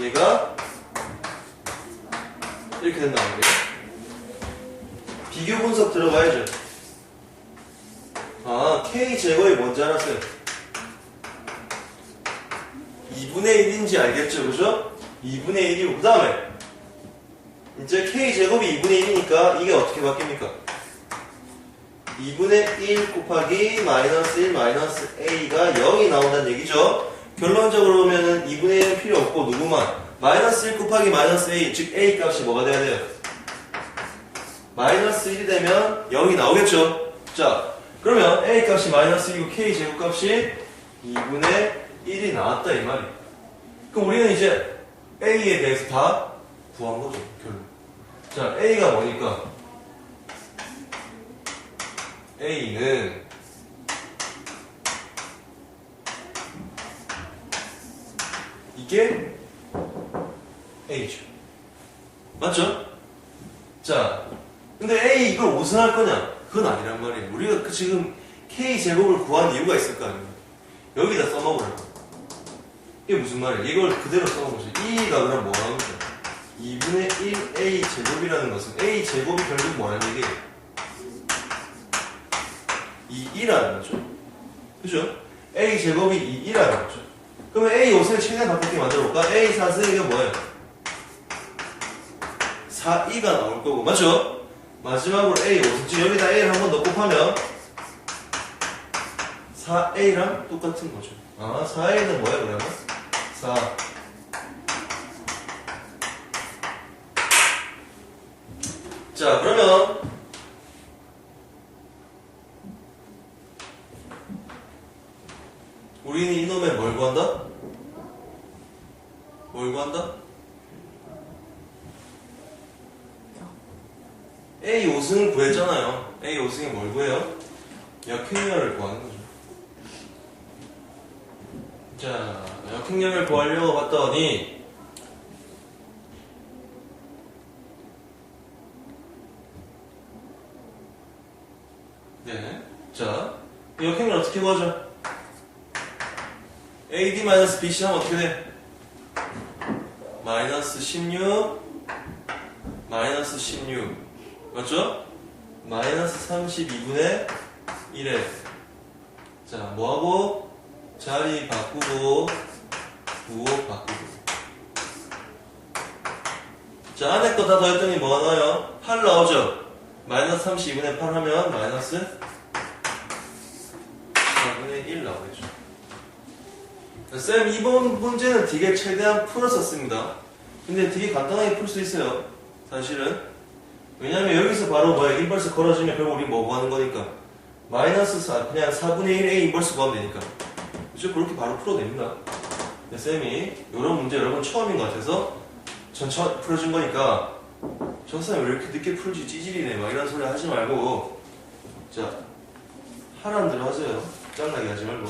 얘가 이렇게 된단 말이에요. 비교 분석 들어가야죠. 아, K제곱이 뭔지 알았어요. 2분의 1인지 알겠죠? 그죠? 2분의 1이고, 그 다음에 이제 K제곱이 2분의 1이니까 이게 어떻게 바뀝니까? 2분의 1 곱하기 마이너스 1 마이너스 A가 0이 나온다는 얘기죠? 결론적으로 보면은 2분의 1은 필요 없고 누구만? 마이너스 1 곱하기 마이너스 A, 즉 A 값이 뭐가 돼야 돼요? 마이너스 1이 되면 0이 나오겠죠? 자, 그러면 A 값이 마이너스 1이고 K 제곱 값이 2분의 1이 나왔다 이 말이에요. 그럼 우리는 이제 A에 대해서 다 구한 거죠, 결론. 자, A가 뭐니까? A는 이게 A죠. 맞죠? 자, 근데 A 이걸 우승할 거냐? 그건 아니란 말이에요. 우리가 지금 K제곱을 구한 이유가 있을 거 아니에요. 여기다 써먹으라고. 이게 무슨 말이에요? 이걸 그대로 써먹으세요. 2가 그럼 뭐가 나옵니까? 2분의 1 A제곱이라는 것은 A제곱이 결국 뭐라는 얘기예요? 2라는 거죠. 그죠? A제곱이 2라는 거죠. 그러면 A 옷을 최대한 가깝게 만들어볼까? A 사슬 이게 뭐예요? 4, 2가 나올 거고, 맞죠? 마지막으로 A 옷은 지금 여기다 A를 한 번 더 곱하면 4A랑 똑같은 거죠. 아, 4A는 뭐예요, 그러면? 4. 자, 그러면 우리는 이놈의 뭘 구한다? 뭘 구한다? A 5승 구했잖아요. A 5승이 뭘 구해요? 역행렬을 구하는 거죠. 자, 역행렬을 구하려고 봤더니 네, 자, 역행렬 어떻게 구하죠? AD-BC 하면 어떻게 돼? 마이너스 16 마이너스 16 맞죠? 마이너스 32분의 1에 자, 뭐하고? 자리 바꾸고 부호 바꾸고 자, 안에 거 다 더했더니 뭐가 나와요? 8 나오죠? 마이너스 32분의 8 하면 마이너스 1 나오겠죠. 쌤, 이번 문제는 되게 최대한 풀었었습니다. 근데 되게 간단하게 풀 수 있어요. 사실은. 왜냐면 여기서 바로 뭐야, 인버스 걸어주면 결국 우리 뭐 구하는 거니까. 마이너스 4, 그냥 4분의 1의 인버스 구하면 되니까. 그죠? 그렇게 바로 풀어도 됩니다. 쌤이 이런 문제 여러분 처음인 것 같아서 전처 풀어준 거니까 저 쌤이 왜 이렇게 늦게 풀지 찌질이네 막 이런 소리 하지 말고 자 하라는 대로 하세요. 짱나게 하지 말고.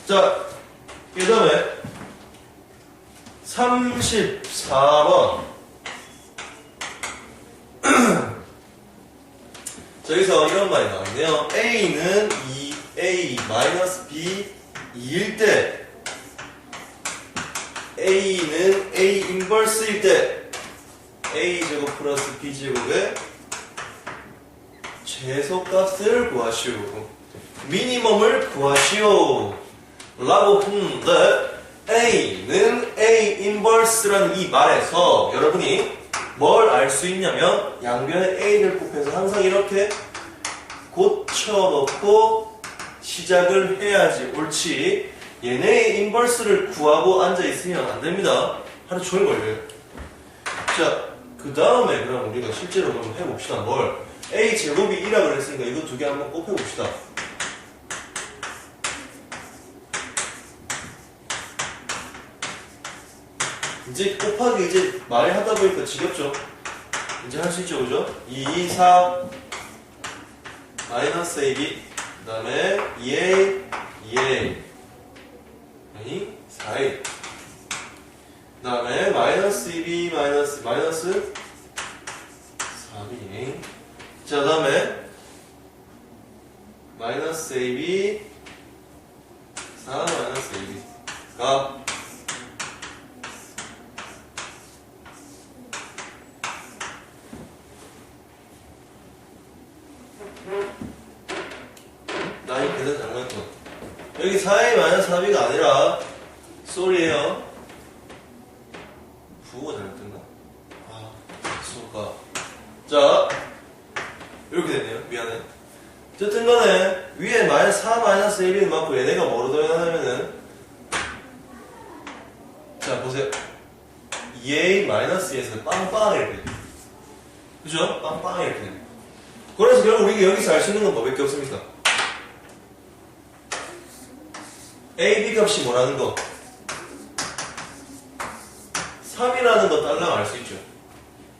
자, 그 다음에 34번 저기서 이런 말이 나와있네요. A는 A-B 2일 때 A는 A 인버스일 때 A제곱 플러스 B제곱의 최소값을 구하시오. 미니멈을 구하시오 라고 했는데 A는 A 인버스라는 이 말에서 여러분이 뭘 알 수 있냐면 양변에 A를 곱해서 항상 이렇게 고쳐놓고 시작을 해야지 옳지. 얘네의 인버스를 구하고 앉아있으면 안됩니다. 하루 종일 걸려요. 자, 그 다음에 그럼 우리가 실제로 한번 해봅시다. 뭘? A제곱이 1이라고 그랬으니까 이거 두 개 한번 곱해봅시다. 이제 곱하기 이제 많이 하다 보니까 지겹죠? 이제 할 수 있죠, 그죠? 2, 4, 마이너스 AB, 그 다음에 2A, 2A, 아니, 4A. 그 다음에 마이너스 2B, 마이너스 4B. 자, 그 다음에 마이너스 AB, 4, 마이너스 AB가 나이 계산 잘못했고 여기 4A 마이너스 4B가 아니라 쏘리에요. 부호가 잘못됐나? 아, 수가 자 이렇게 됐네요. 미안해. 어쨌든 간에 위에 마이너스 4 마이너스 1이 맞고 얘네가 뭐로 도연하냐면은 자 보세요. 2A 마이너스 2에서 빵빵하게 이렇게 돼요. 그죠? 빵빵하게 이렇게 돼요. 그래서 결국 우리가 여기서 알 수 있는 건 뭐밖에 없습니까? A, B 값이 뭐라는 거? 3이라는 거 딸랑 알 수 있죠.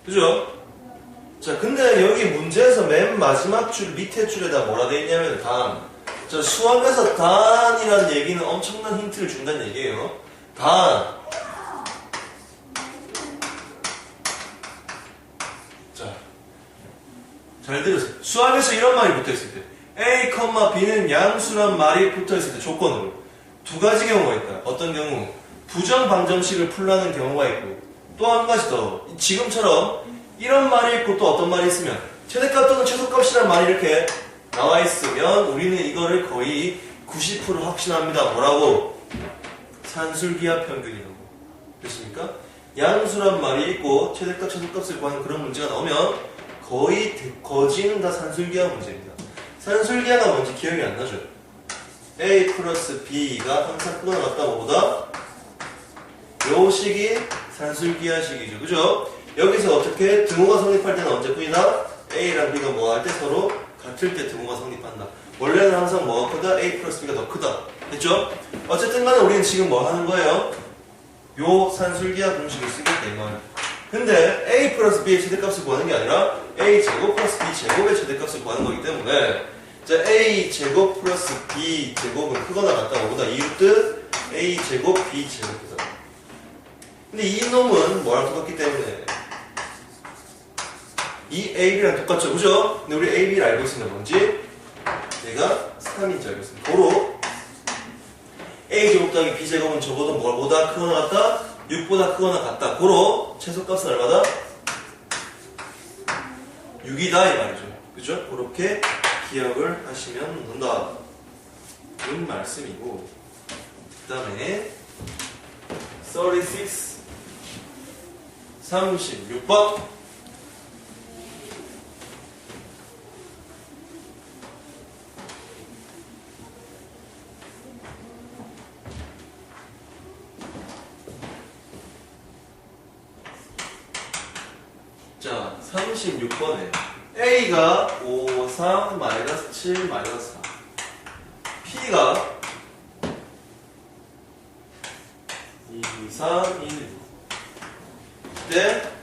그죠? 자, 근데 여기 문제에서 맨 마지막 줄 밑에 줄에다 뭐라 돼 있냐면 단. 자, 수학에서 단이라는 얘기는 엄청난 힌트를 준다는 얘기예요. 단. 자, 잘 들으세요. 수학에서 이런 말이 붙어 있을 때 A, B는 양수란 말이 붙어 있을 때 조건으로 두 가지 경우가 있다. 어떤 경우? 부정 방정식을 풀라는 경우가 있고 또 한 가지 더 지금처럼 이런 말이 있고 또 어떤 말이 있으면 최대값 또는 최소값이란 말이 이렇게 나와 있으면 우리는 이거를 거의 90% 확신합니다. 뭐라고? 산술기하 평균이라고. 됐습니까? 양수란 말이 있고 최대값 최소값을 구하는 그런 문제가 나오면 거지는 다 산술기하 문제입니다. 산술기하가 뭔지 기억이 안 나죠? A 플러스 B가 항상 크거나 같다 뭐보다 요 식이 산술기하 식이죠. 그죠? 여기서 어떻게 등호가 성립할 때는 언제 뿐이다? A랑 B가 뭐 할 때 서로 같을 때 등호가 성립한다. 원래는 항상 뭐가 크다? A 플러스 B가 더 크다. 됐죠? 어쨌든 간에 우리는 지금 뭐 하는 거예요? 요 산술기하 공식을 쓰겠다 이 말이에요. 근데 A 플러스 B의 최대값을 구하는 게 아니라 A 제곱 플러스 B 제곱의 최대값을 구하는 거기 때문에 자, A 제곱 플러스 B 제곱은 크거나 같다 보다 이유 뜻 A 제곱 B 제곱이다. 근데 이 놈은 뭐랑 똑같기 때문에 이 AB랑 똑같죠, 그죠? 근데 우리 AB를 알고 있으면 뭔지 얘가 3인지 알고 있습니다. 고로 A 제곱 더하기 B 제곱은 적어도 뭐보다 크거나 같다? 6보다 크거나 같다. 고로 최소값은 얼마다? 6이다 이 말이죠. 그죠? 그렇게 기억을 하시면 된다. 는 말씀이고 그 다음에 36번 36번에 A가 5, 3, 마이너스 7, 마이너스 4 P가 2, 3, 1 때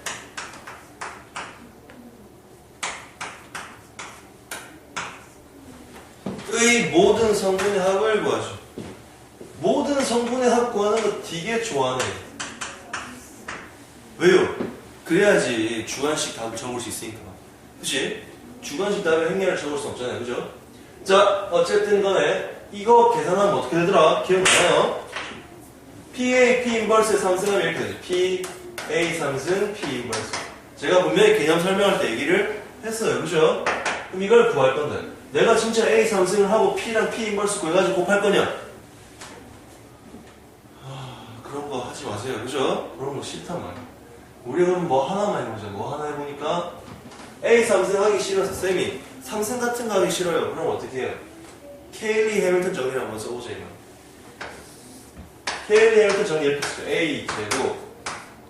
의 모든 성분의 합을 구하죠. 모든 성분의 합 구하는 거 되게 좋아하네. 왜요? 그래야지 주관식 답을 적을 수 있으니까. 그치? 주관식 답에 행렬을 적을 수 없잖아요. 그죠? 자, 어쨌든 간에 이거 계산하면 어떻게 되더라? 기억나요? PA, P 인버스의 상승하면 이렇게 되죠. P, A 상승, P 인버스. 제가 분명히 개념 설명할 때 얘기를 했어요. 그죠? 그럼 이걸 구할 건데 내가 진짜 A 상승을 하고 P랑 P 인버스 구해가지고 곱할 거냐? 그런 거 하지 마세요. 그죠? 그런 거 싫단 말이야. 우리는 뭐 하나만 해보자. 뭐 하나 해보니까 A 상승하기 싫어서 쌤이 상승 같은 거 하기 싫어요. 그럼 어떻게 해요? 케일리 해밀턴 정리를 한번 써보자. 이거 케일리 해밀턴 정리 이렇게 쓰죠. A 제곱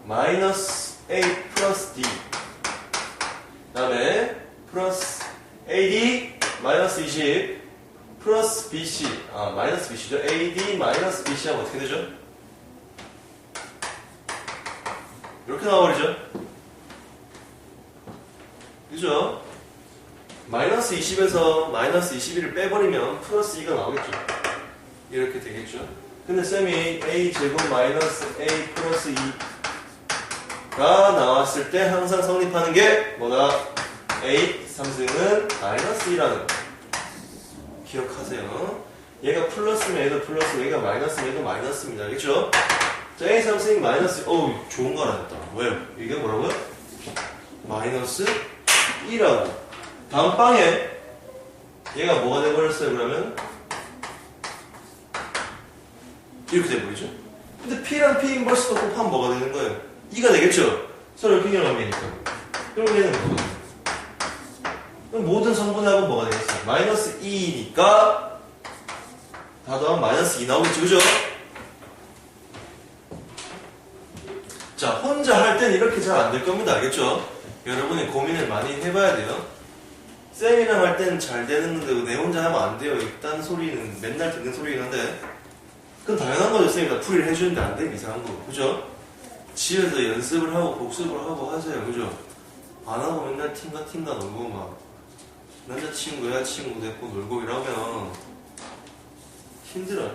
마이너스 A 플러스 D 그 다음에 플러스 AD 마이너스 20 플러스 BC 마이너스 BC죠. AD 마이너스 BC 하면 어떻게 되죠? 이렇게 나와버리죠. 그죠? 마이너스 20에서 마이너스 21을 빼버리면 플러스 2가 나오겠죠. 이렇게 되겠죠. 근데 쌤이 A 제곱 마이너스 A 플러스 2가 나왔을 때 항상 성립하는 게 뭐다? A 상승은 마이너스 2라는 거. 기억하세요. 얘가 플러스면 얘도 플러스, 얘가 마이너스면 얘도 마이너스입니다. 알겠죠? 자, A 상승이 마이너스, 좋은 거 알았다. 왜요? 이게 뭐라고요? 마이너스 2라고. 다음 방에 얘가 뭐가 돼버렸어요, 그러면? 이렇게 돼버리죠? 근데 P랑 P 인버스도 곱하면 뭐가 되는 거예요? 2가 되겠죠? 서로 평행함이니까. 그럼 얘는 뭐가? 그럼 모든 성분의 합은 뭐가 되겠어요? 마이너스 2니까 다 더하면 마이너스 2 나오겠죠, 그죠? 자, 혼자 할 땐 이렇게 잘 안 될 겁니다. 알겠죠? 여러분이 고민을 많이 해봐야 돼요. 쌤이랑 할 땐 잘 되는데 내 혼자 하면 안 돼요. 이딴 소리는 맨날 듣는 소리긴 한데 그건 당연한 거죠. 쌤이 다 풀이를 해주는데 안 되면 이상한 거고. 그죠? 집에서 연습을 하고 복습을 하고 하세요. 그죠? 안 하고 맨날 팅가 놀고 막 남자친구, 여자친구 데리고 놀고 이러면 힘들어요.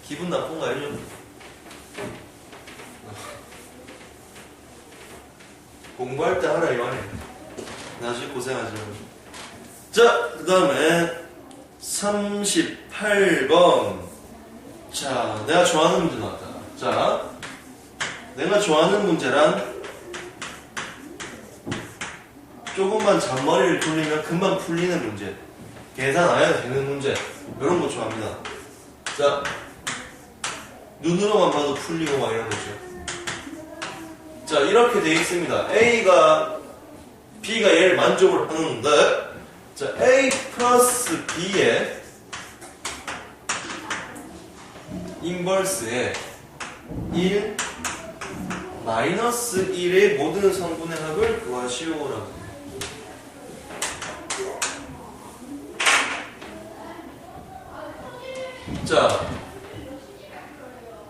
기분 나쁜가요, 좀? 공부할 때 하라 이 말이에요. 나중에 고생하지 말고. 자, 그 다음에 38번. 자, 내가 좋아하는 문제 나왔다. 자, 내가 좋아하는 문제란 조금만 잔머리를 돌리면 금방 풀리는 문제, 계산 안 해도 되는 문제, 이런 거 좋아합니다. 자, 눈으로만 봐도 풀리고 막 이런 거죠. 자, 이렇게 되어 있습니다. A가 B가 얘를 만족을 하는데, 자, A 플러스 B의 인버스에 1 마이너스 1의 모든 성분의 합을 구하시오라고. 자,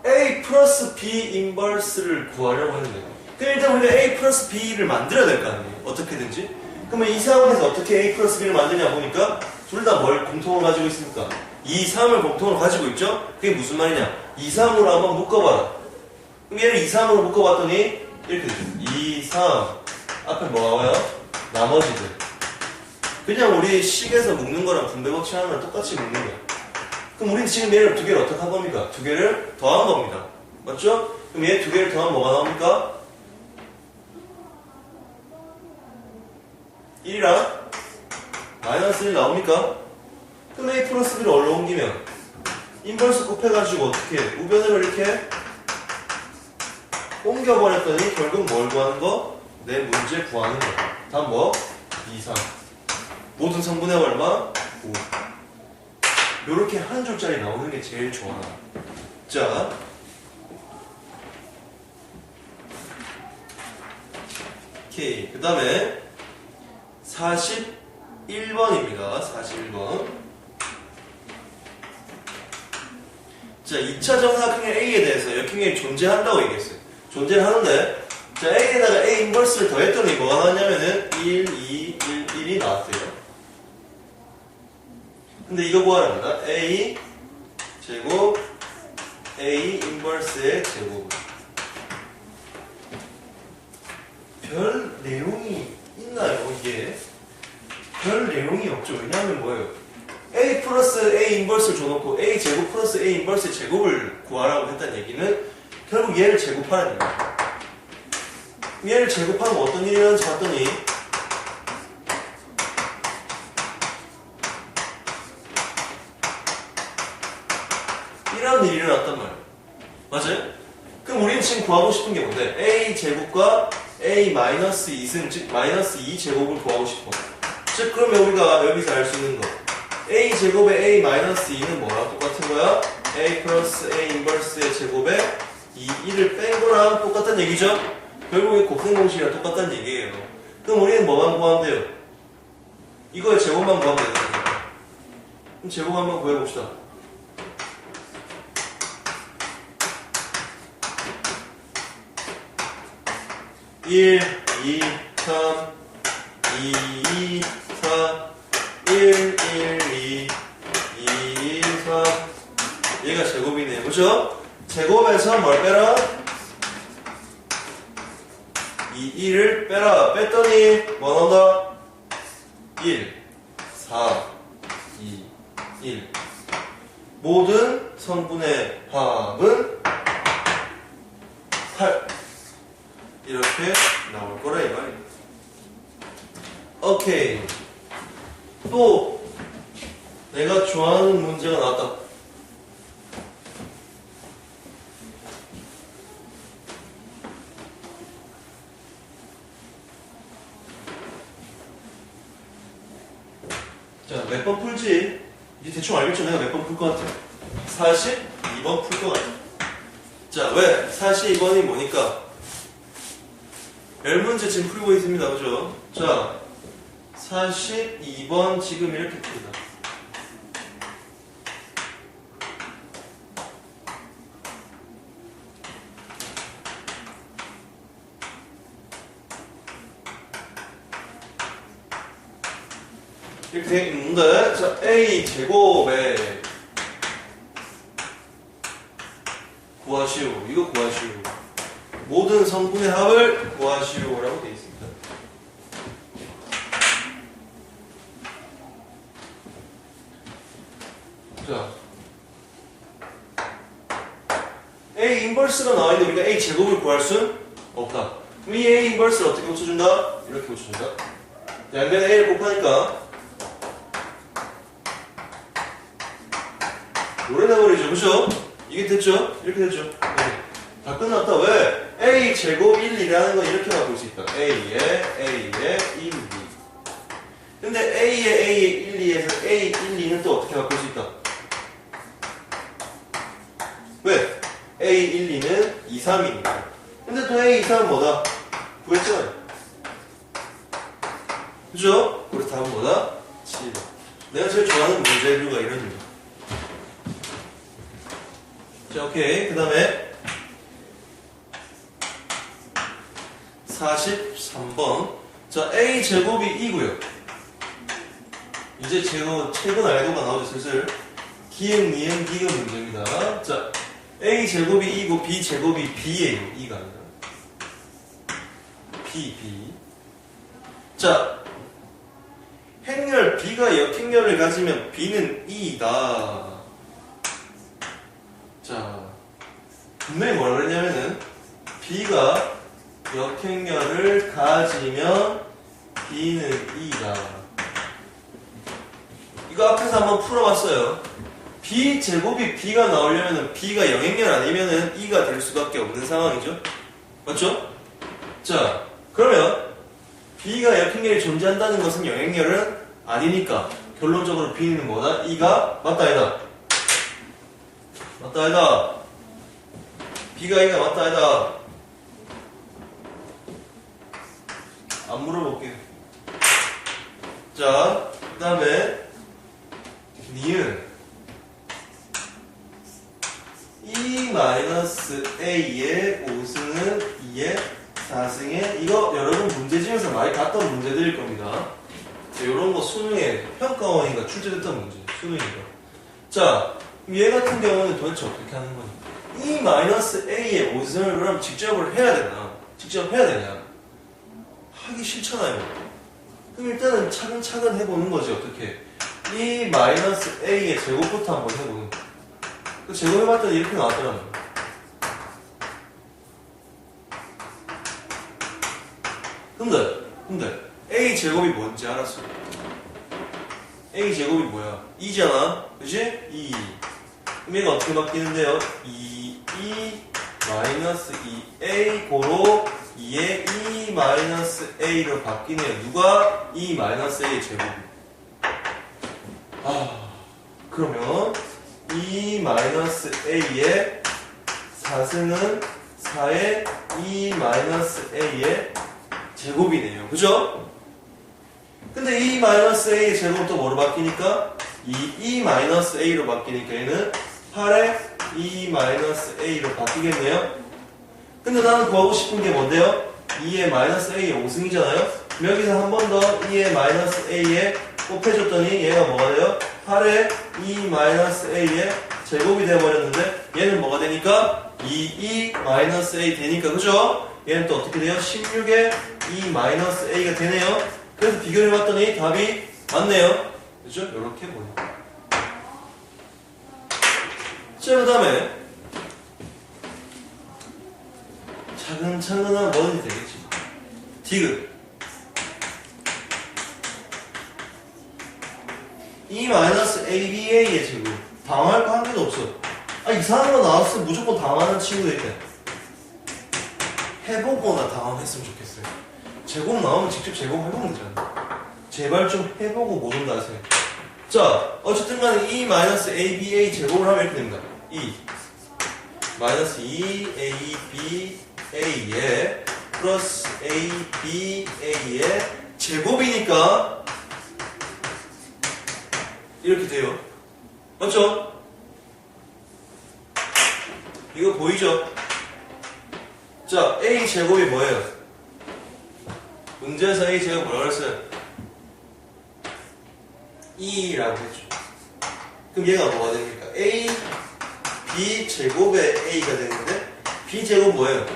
A 플러스 B 인버스를 구하려고 하는데, 그럼 일단 우리가 A 플러스 B를 만들어야 될 거 아니에요? 어떻게든지. 그러면 이 상황에서 어떻게 A 플러스 B를 만드냐 보니까 둘 다 뭘 공통으로 가지고 있습니까? 2, 3을 공통으로 가지고 있죠? 그게 무슨 말이냐? 2, 3으로 한번 묶어봐라. 그럼 얘를 2, 3으로 묶어봤더니 이렇게 되죠. 2, 3 앞에 뭐가 와요? 나머지들. 그냥 우리 식에서 묶는 거랑 분배 법칙 하나랑 똑같이 묶는 거야. 그럼 우리는 지금 얘를 두 개를 어떻게 한 겁니까? 두 개를 더한 겁니다. 맞죠? 그럼 얘 두 개를 더하면 뭐가 나옵니까? 1이랑 마이너스 1 나옵니까? 그럼 A 플러스 B를 얼로 옮기면 인버스 곱해가지고 어떻게 우변으로 이렇게 옮겨버렸더니 결국 뭘 구하는 거? 내 문제 구하는 거. 다음 뭐? 2, 3 모든 성분의 얼마? 5 요렇게 한 줄짜리 나오는 게 제일 좋아. 자, 오케이. 그 다음에 41번입니다. 41번. 자, 2차 정사각형의 A에 대해서 역행렬이 존재한다고 얘기했어요. 존재를 하는데, 자, A에다가 A 인버스를 더했더니 뭐가 나왔냐면은 1, 2, 1, 1이 나왔어요. 근데 이거 구하랍니다. A 제곱 A 인버스의 제곱. 별 내용이 있나요? 이게 별 내용이 없죠. 왜냐하면 뭐예요? A 플러스 A 인버스를 줘놓고 A 제곱 플러스 A 인버스의 제곱을 구하라고 했다는 얘기는 결국 얘를 제곱하라는 얘기예요. 얘를 제곱하면 어떤 일이 일어나는지 봤더니 이런 일이 일어났단 말이에요. 맞아요? 그럼 우리는 지금 구하고 싶은 게 뭔데? A 제곱과 A 마이너스 2승, 즉 마이너스 2 제곱을 구하고 싶어. 즉 그러면 우리가 여기서 알 수 있는 거 A 제곱에 A 마이너스 2는 뭐랑 똑같은 거야? A 플러스 A 인버스의 제곱에 2를 뺀 거랑 똑같다는 얘기죠? 결국에 곱셈 공식이랑 똑같다는 얘기예요. 그럼 우리는 뭐만 구하면 돼요? 이거의 제곱만 구하면 되거든요. 그럼 제곱 한번 구해봅시다. 1, 2, 3, 2, 2, 4, 1, 1, 2, 2, 1, 3. 얘가 제곱이네요. 그죠? 제곱에서 뭘 빼라? 2, 1을 빼라. 뺐더니 뭐 나온다? 1, 4, 2, 1. 모든 성분의 합은 8. 이렇게 나올 거라 이 말입니다. 오케이. 또 내가 좋아하는 문제가 나왔다. 자, 몇 번 풀지? 이제 대충 알겠죠? 내가 몇 번 풀 것 같아? 42번 풀 것 같아. 자, 왜? 42번이 뭐니까? 열 문제 지금 풀고 있습니다. 그죠? 자, 42번 지금 이렇게 풉니다. 이렇게 되어 있는데, 자, A 제곱에 구하시오. 이거 구하시오. 모든 성분의 합을 구하시오라고 되어 있습니다. 자, A 인버스가 나와 있는데 우리가 A 제곱을 구할 순 없다. 그럼 이 A 인버스를 어떻게 고쳐준다? 이렇게 고쳐준다. 양변에 A를 곱하니까 노래내버리죠. 그죠? 이게 됐죠? 이렇게 됐죠? 네. 다 끝났다. 왜? A 제곱 1, 2라는 건 이렇게 바꿀 수 있다. A에 1, 2. 근데 A에 1, 2에서 A, 1, 2는 또 어떻게 바꿀 수 있다? 왜? A, 1, 2는 2, 3이니까. 근데 또 A, 2, 3은 뭐다? 구했잖아요. 그죠? 그래서 답은 뭐다? 7. 내가 제일 좋아하는 문제류가 이런 류다. 자, 오케이. 그 다음에 43번. 자, A 제곱이 2고요. 이제 최근 알고가 나오죠, 슬슬. 기역, 니은, 기역 문제입니다. 자, A 제곱이 2고 B 제곱이 B예요. 2가 아니라. B. 자, 행렬 B가 역행렬을 가지면 B는 2이다. 자, 분명히 뭐라 그랬냐면은 B가 역행렬을 가지면 B는 2다. 이거 앞에서 한번 풀어봤어요. B 제곱이 B가 나오려면은 B가 영행렬 아니면은 2가 될 수밖에 없는 상황이죠. 맞죠? 자, 그러면 B가 역행렬이 존재한다는 것은 영행렬은 아니니까 결론적으로 B는 뭐다? 2가 맞다 아니다. 맞다 아니다. B가 2가 맞다 아니다. 안 물어볼게요. 자, 그 다음에 니은 2-A의 5승은 2의 4승에 이거 여러분 문제집에서 많이 봤던 문제들일 겁니다. 이런 거 수능에 평가원인가 출제됐던 문제, 수능인가. 자, 얘 같은 경우는 도대체 어떻게 하는 거냐? 2-A의 5승을 그럼 직접을 해야 되나? 직접 해야 되냐? 하기 싫잖아요. 그럼 일단은 차근차근 해보는 거지, 어떻게. 2-A의 제곱부터 한번 해보는 거. 그 제곱해봤더니 이렇게 나왔더라고요. 근데 A 제곱이 뭔지 알았어. A 제곱이 뭐야? 2잖아. 그치? 2. 그럼 얘가 어떻게 바뀌는데요? 2A 고로 2의 2-A로 바뀌네요. 누가? 2-A의 제곱이. 그러면 2-A의 4승은 4의 2-A의 제곱이네요. 그죠? 근데 2-A의 제곱은 또 뭐로 바뀌니까? 2-A로 바뀌니까 얘는 8의 2-A로 바뀌겠네요. 근데 나는 구하고 싶은 게 뭔데요? 2의 -A의 5승이잖아요? 여기서 한 번 더 2의 -A에 곱해줬더니 얘가 뭐가 돼요? 8의 2-A의 제곱이 되어버렸는데 얘는 뭐가 되니까? 2-A 되니까 그죠? 얘는 또 어떻게 돼요? 16의 2-A가 되네요. 그래서 비교를 해봤더니 답이 맞네요. 그죠? 이렇게 보여요. 자, 그 다음에 차근차근한 뭐든지 되겠지. 디귿 2-ABA의 제곱. 당황할 거 한 개도 없어. 이상한 거 나왔으면 무조건 당황하는 친구들 있대. 해보거나 당황했으면 좋겠어요. 제곱 나오면 직접 제곱 해보면 되잖아. 제발 좀 해보고 못 온다 하세요. 자, 어쨌든 간에 2-ABA 제곱을 하면 이렇게 됩니다. 2-2ABA의 플러스 ABA의 제곱이니까 이렇게 돼요. 맞죠? 이거 보이죠? 자, A 제곱이 뭐예요? 문제에서 A 제곱 뭐라고 했어요? 2라고 했죠. 그럼 얘가 뭐가 됩니까? A, B 제곱의 A가 되는데 B 제곱 뭐예요?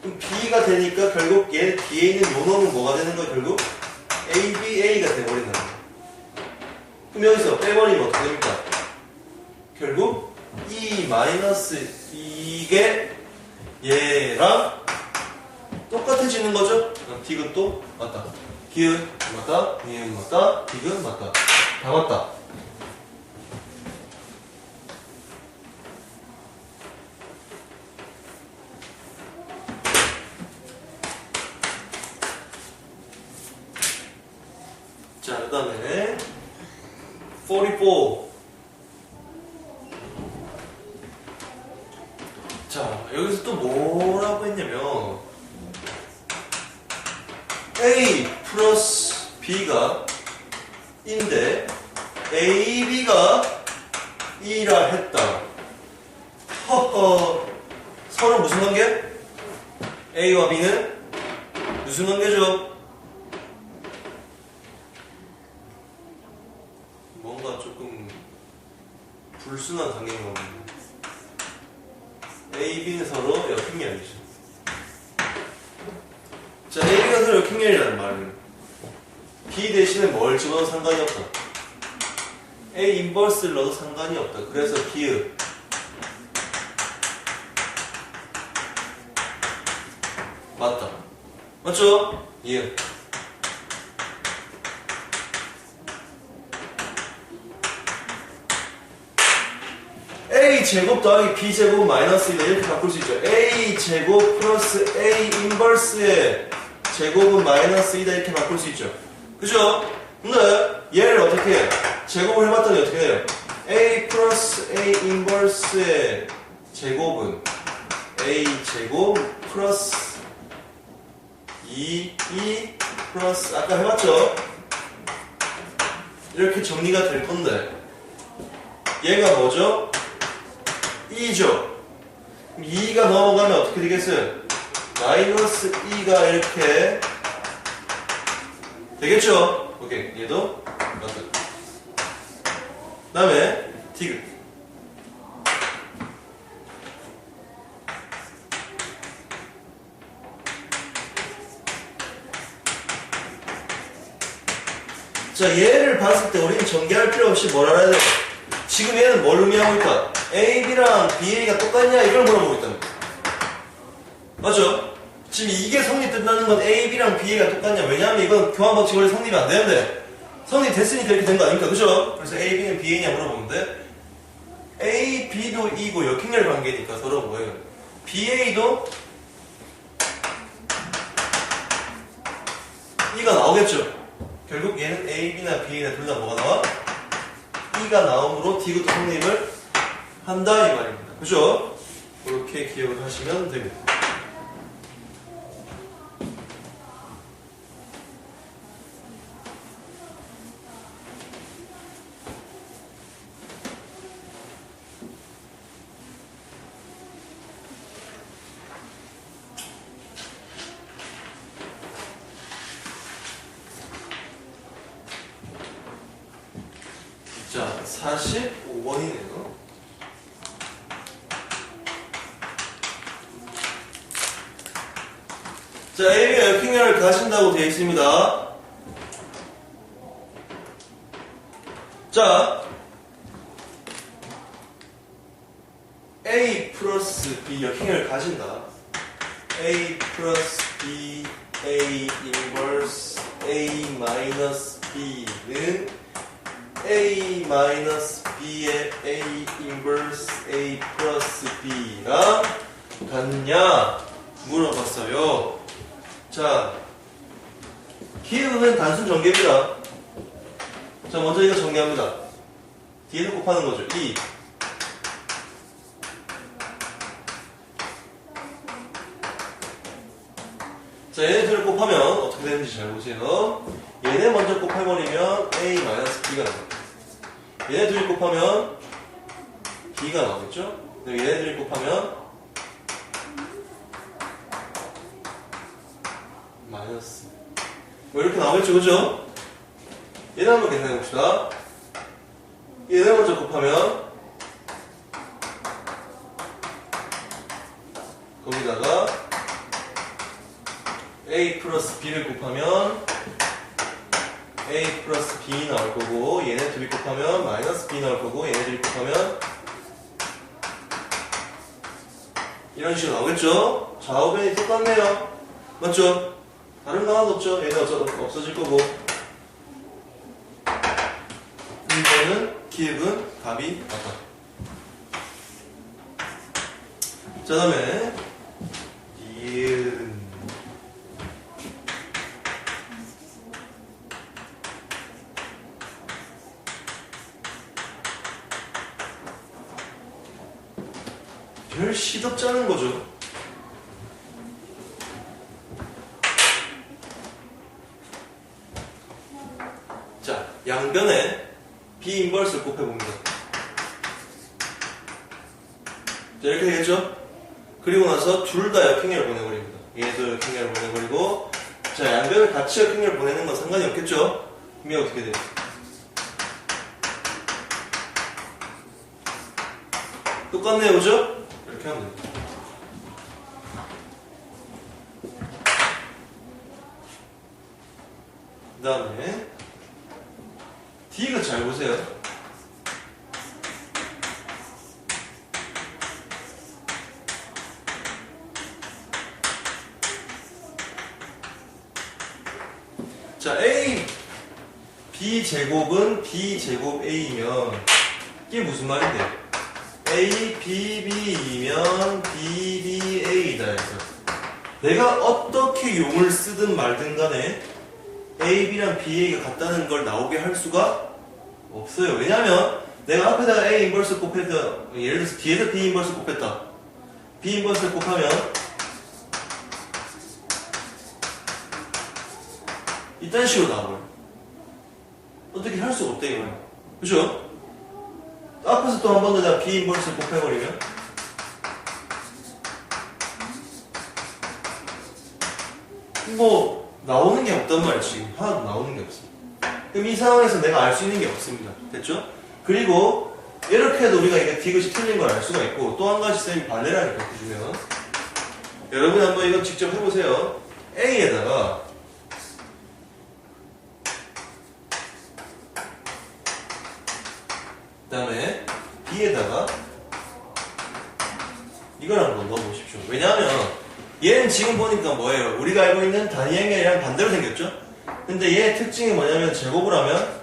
그럼 B가 되니까 결국 얘 뒤에 있는 요 놈은 뭐가 되는 거예요? 결국 ABA가 돼버린다는 거예요. 그럼 여기서 빼버리면 어떻게 됩니까? 결국 이게 얘랑 똑같아지는 거죠? 디귿도 맞다. 기읒 맞다. 니은 맞다. 디귿 맞다. 다 맞다. 자, 그 다음에 44. 자, 여기서 또 뭐라고 했냐면 A 플러스 B가 인데 AB가 2라 했다. 허허. 서로 무슨 관계? A와 B는 무슨 관계죠? 뭔가 조금 불순한 관계인 것 같은데. A, B는 서로 역행렬이죠. 자, A가 서로 역행렬이라는 말은 B 대신에 뭘 집어넣어도 상관이 없다. A 인버스를 넣어도 상관이 없다. 그래서 기읒 맞다. 맞죠? 이읒. A 제곱 더하기 B 제곱 마이너스 2다 이렇게 바꿀 수 있죠. A 제곱 플러스 A 인버스의 제곱은 마이너스 2다 이렇게 바꿀 수 있죠. 그죠? 근데 얘를 어떻게 해? 제곱을 해봤더니 어떻게 돼요? a 플러스 a 인버스의 제곱은 a 제곱 플러스 2 플러스 아까 해봤죠? 이렇게 정리가 될 건데 얘가 뭐죠? 2죠? 2가 넘어가면 어떻게 되겠어요? 마이너스 2가 이렇게 되겠죠? 오케이, 얘도 맞다. 그 다음에 디귿. 자, 얘를 봤을 때 우리는 전개할 필요 없이 뭘 알아야 돼? 지금 얘는 뭘 의미하고 있다? A, B랑 BA가 똑같냐? 이걸 물어보고 있다는 거야. 맞죠? 지금 이게 성립된다는 건 A, B랑 BA가 똑같냐? 왜냐하면 이건 교환법칙 원래 성립이 안 되는데 성립됐으니까 이렇게 된 거 아닙니까? 그죠? 그래서 A, B는 BA냐 물어보는데 A, B도 E고 역행렬 관계니까 서로 뭐예요? BA도 E가 나오겠죠? 결국 얘는 A, B나 BA나 둘 다 뭐가 나와? E가 나옴으로 디귿도 성립을 한다 이 말입니다. 그죠? 그렇게 기억을 하시면 됩니다. 자, 45번이네요. 자, A가 역행렬을 가신다고 되어 있습니다. 자, A 플러스 B 역행렬을 가신다. A 플러스 B, A 인버스 A 마이너스 B는 A 마이너스 B의 A 인버스 A 플러스 B랑 같냐? 물어봤어요. 자, 기울은 단순 전개입니다. 자, 먼저 이거 정리합니다. 뒤에서 곱하는 거죠. 2. 자, 얘네 둘을 곱하면 어떻게 되는지 잘 보세요. 얘네 먼저 곱해버리면 A 마이너스 B가 나옵니다. 얘네 둘이 곱하면 B가 나오겠죠? 그리고 얘네 둘이 곱하면 마이너스 뭐 이렇게 나오겠죠? 그죠? 얘네 한번 계산해 봅시다. 얘네 먼저 곱하면 거기다가 A 플러스 B를 곱하면 A 플러스 B 나올 거고 얘네 둘이 곱하면 마이너스 B 나올 거고 얘네 둘이 곱하면 이런 식으로 나오겠죠? 좌우변이 똑같네요. 맞죠? 다른 거 하나도 없죠? 얘네 없어질 거고 이거는 기획은 답이 맞다. 자, 그 다음에 이은 별 시덥지 않은 거죠. 자, 양변에 B 인버스를 곱해봅니다. 자, 이렇게 되겠죠? 그리고 나서 둘 다 역행렬을 보내버립니다. 얘도 역행렬을 보내버리고 자, 양변을 같이 역행렬을 보내는 건 상관이 없겠죠? 그러면 어떻게 돼요? 똑같네요, 그죠? 이렇게 하면 됩니다. 그 다음에 D가 잘 보세요. 자, A B 제곱은 B 제곱 A이면 이게 무슨 말인데? A, B, B이면 B, B, A이다 해서 내가 어떻게 용을 쓰든 말든 간에 A, B랑 BA가 같다는 걸 나오게 할 수가 없어요. 왜냐면 내가 앞에다가 A 인버스 곱했다. 예를 들어서 뒤에서 B 인버스 곱했다. B 인버스를 곱하면 이딴 식으로 나와버려. 어떻게 할 수가 없다 이거야. 그죠? 앞에서 또 한 번 더 내가 B 인버스를 곱해버리면 뭐 나오는 게 없단 말이지. 하나도 나오는 게 없어. 그럼 이 상황에서 내가 알 수 있는 게 없습니다. 됐죠? 그리고 이렇게 해도 우리가 이게 디귿이 틀린 걸 알 수가 있고, 또 한 가지 쌤이 발레라를 바꿔주면 여러분 한번 이거 직접 해보세요. A에다가 그 다음에 B에다가 이걸 한번 넣어보십시오. 왜냐하면 얘는 지금 보니까 뭐예요? 우리가 알고 있는 단위행렬이랑 반대로 생겼죠? 근데 얘의 특징이 뭐냐면 제곱을 하면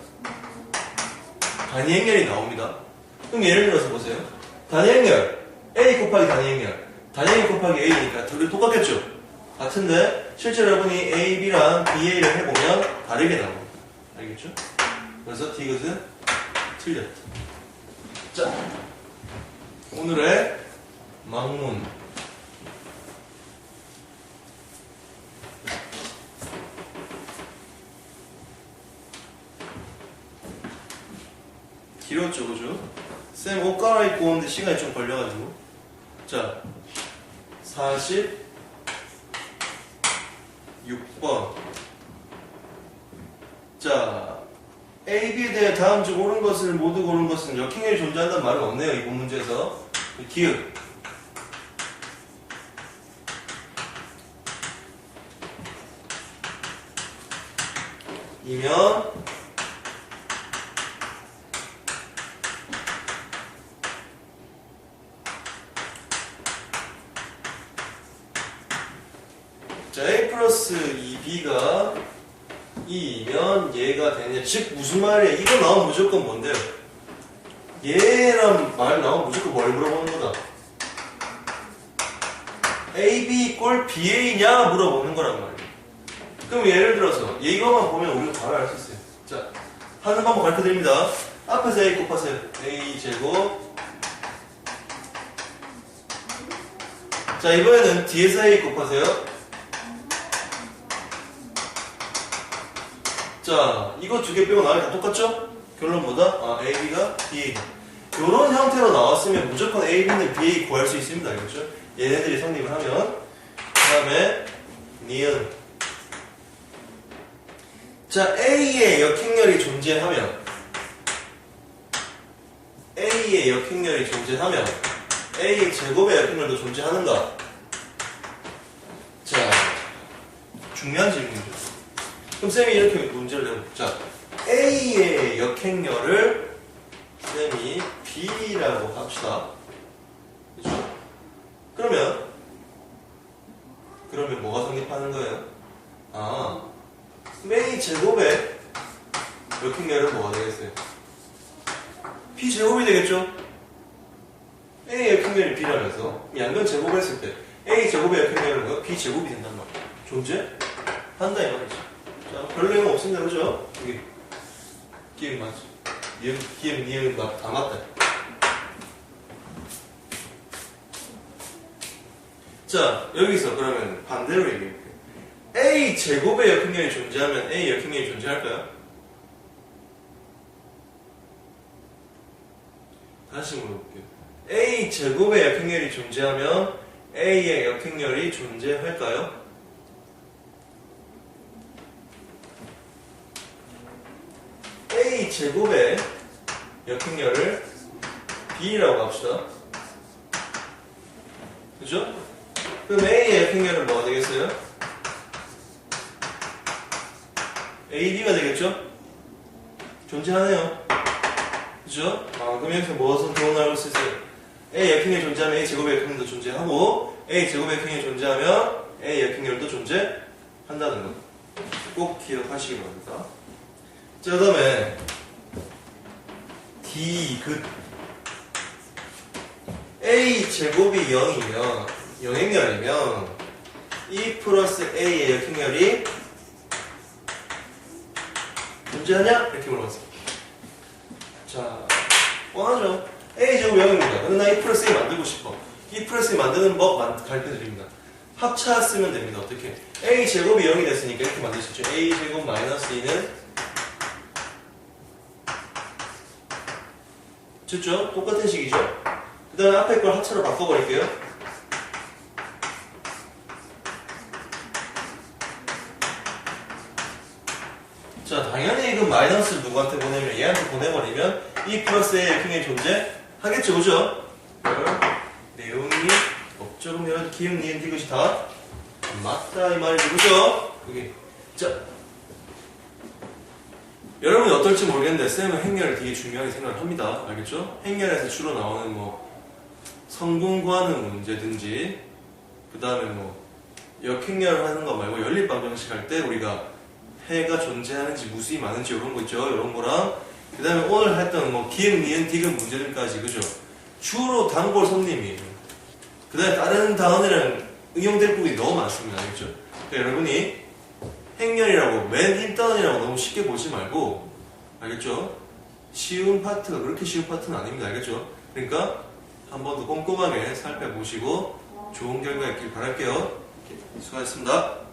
단위행렬이 나옵니다. 그럼 예를 들어서 보세요. 단위행렬 A 곱하기 단위행렬 단위행렬 곱하기 A니까 둘이 똑같겠죠? 같은데 실제로 여러분이 A, B랑 BA를 해보면 다르게 나옵니다. 알겠죠? 그래서 디귿은 틀렸다. 자, 오늘의 막문 길었죠, 그죠? 쌤 옷 갈아입고 오는데 시간이 좀 걸려가지고. 자, 46번. 자, A, B에 대해 다음 중 옳은 것을 모두 고른 것은 역행렬이 존재한다는 말은 없네요, 이번 문제에서. 기읍. 이면 자, A 플러스 2B가 2면 얘가 되냐. 즉 무슨 말이에요? 이거 나오면 무조건 뭔데요? 얘란 말 나오면 무조건 뭘 물어보는 거다? AB 꼴 BA냐 물어보는 거란 말이에요. 그럼 예를 들어서 이거만 보면 우리가 바로 알 수 있어요. 자, 하는 방법 가르쳐드립니다. 앞에서 A 곱하세요. A 제곱. 자, 이번에는 뒤에서 A 곱하세요. 자, 이거 두 개 빼고 나머지 다 똑같죠? 결론 뭐다? 아, AB가 BA다. 이런 형태로 나왔으면 무조건 AB는 BA 구할 수 있습니다. 알겠죠? 얘네들이 성립을 하면. 그 다음에 니은. 자, A의 역행렬이 존재하면 A의 역행렬이 존재하면 A의 제곱의 역행렬도 존재하는가? 자, 중요한 질문이죠. 그럼 쌤이 이렇게 문제를 내볼게요. 자, A의 역행렬을 쌤이 B라고 합시다. 그렇죠? 그러면 뭐가 성립하는 거예요? 아, A 제곱의 역행렬은 뭐가 되겠어요? B 제곱이 되겠죠? A 역행렬이 B라면서 양변 제곱을 했을 때 A 제곱의 역행렬은 뭐야? B 제곱이 된단 말이야. 존재한다 이 말이지. 자, 별 내용 없습니다. 그죠? 여기 기억 맞죠? 기억 다 맞다. 자, 여기서 그러면 반대로 얘기해볼게요. A 제곱의 역행렬이 존재하면 A 역행렬이 존재할까요? 다시 물어볼게요. A 제곱의 역행렬이 존재하면 A의 역행렬이 존재할까요? A 제곱의 역행렬을 B라고 합시다. 그죠? 그럼 A의 역행렬은 뭐가 되겠어요? AB가 되겠죠? 존재하네요. 그죠? 아, 그럼 여기서 무엇은 더 나올 수 있어요? A 역행렬이 존재하면 A 제곱의 역행렬도 존재하고 A 제곱의 역행렬이 존재하면 A 역행렬도 존재한다는 거. 꼭 기억하시기 바랍니다. 자, 그 다음에 디귿 A 제곱이 0이면 영행렬이면 E 플러스 A의 역행렬이 존재하냐? 이렇게 물어봤어요. 자, 뻔하죠. A제곱 0입니다. 근데 나 E 플러스 A 만들고 싶어. E 플러스 A 만드는 법 가르쳐드립니다. 합차 쓰면 됩니다. 어떻게? A제곱이 0이 됐으니까 이렇게 만들 수 있죠. A제곱 마이너스 2는 됐죠? 똑같은 식이죠? 그 다음에 앞에 걸 합차로 바꿔버릴게요. 자, 당연히 그 마이너스 누구한테 보내면 얘한테 보내버리면 E 플러스 A 역행의 존재 하겠죠, 그죠? 내용이 없죠. 그럼 이런 기억, 니은, 디귿이 다 맞다 이 말이죠, 그죠? 그게 자, 여러분이 어떨지 모르겠는데 쌤은 행렬을 되게 중요하게 생각을 합니다. 알겠죠? 행렬에서 주로 나오는 뭐 성분 구하는 문제든지 그 다음에 뭐 역행렬을 하는 거 말고 연립방정식 할 때 우리가 해가 존재하는지 무수히 많은지 이런 거 있죠. 이런 거랑 그 다음에 오늘 했던 뭐 기억, 니은, 디귿 문제들까지 그죠? 주로 단골 손님이에요. 그 다음에 다른 단원이랑 응용될 부분이 너무 많습니다. 알겠죠? 그러니까 여러분이 행렬이라고 맨 1단원이라고 너무 쉽게 보지 말고 알겠죠? 쉬운 파트가 그렇게 쉬운 파트는 아닙니다. 알겠죠? 그러니까 한 번 더 꼼꼼하게 살펴보시고 좋은 결과 있길 바랄게요. 수고하셨습니다.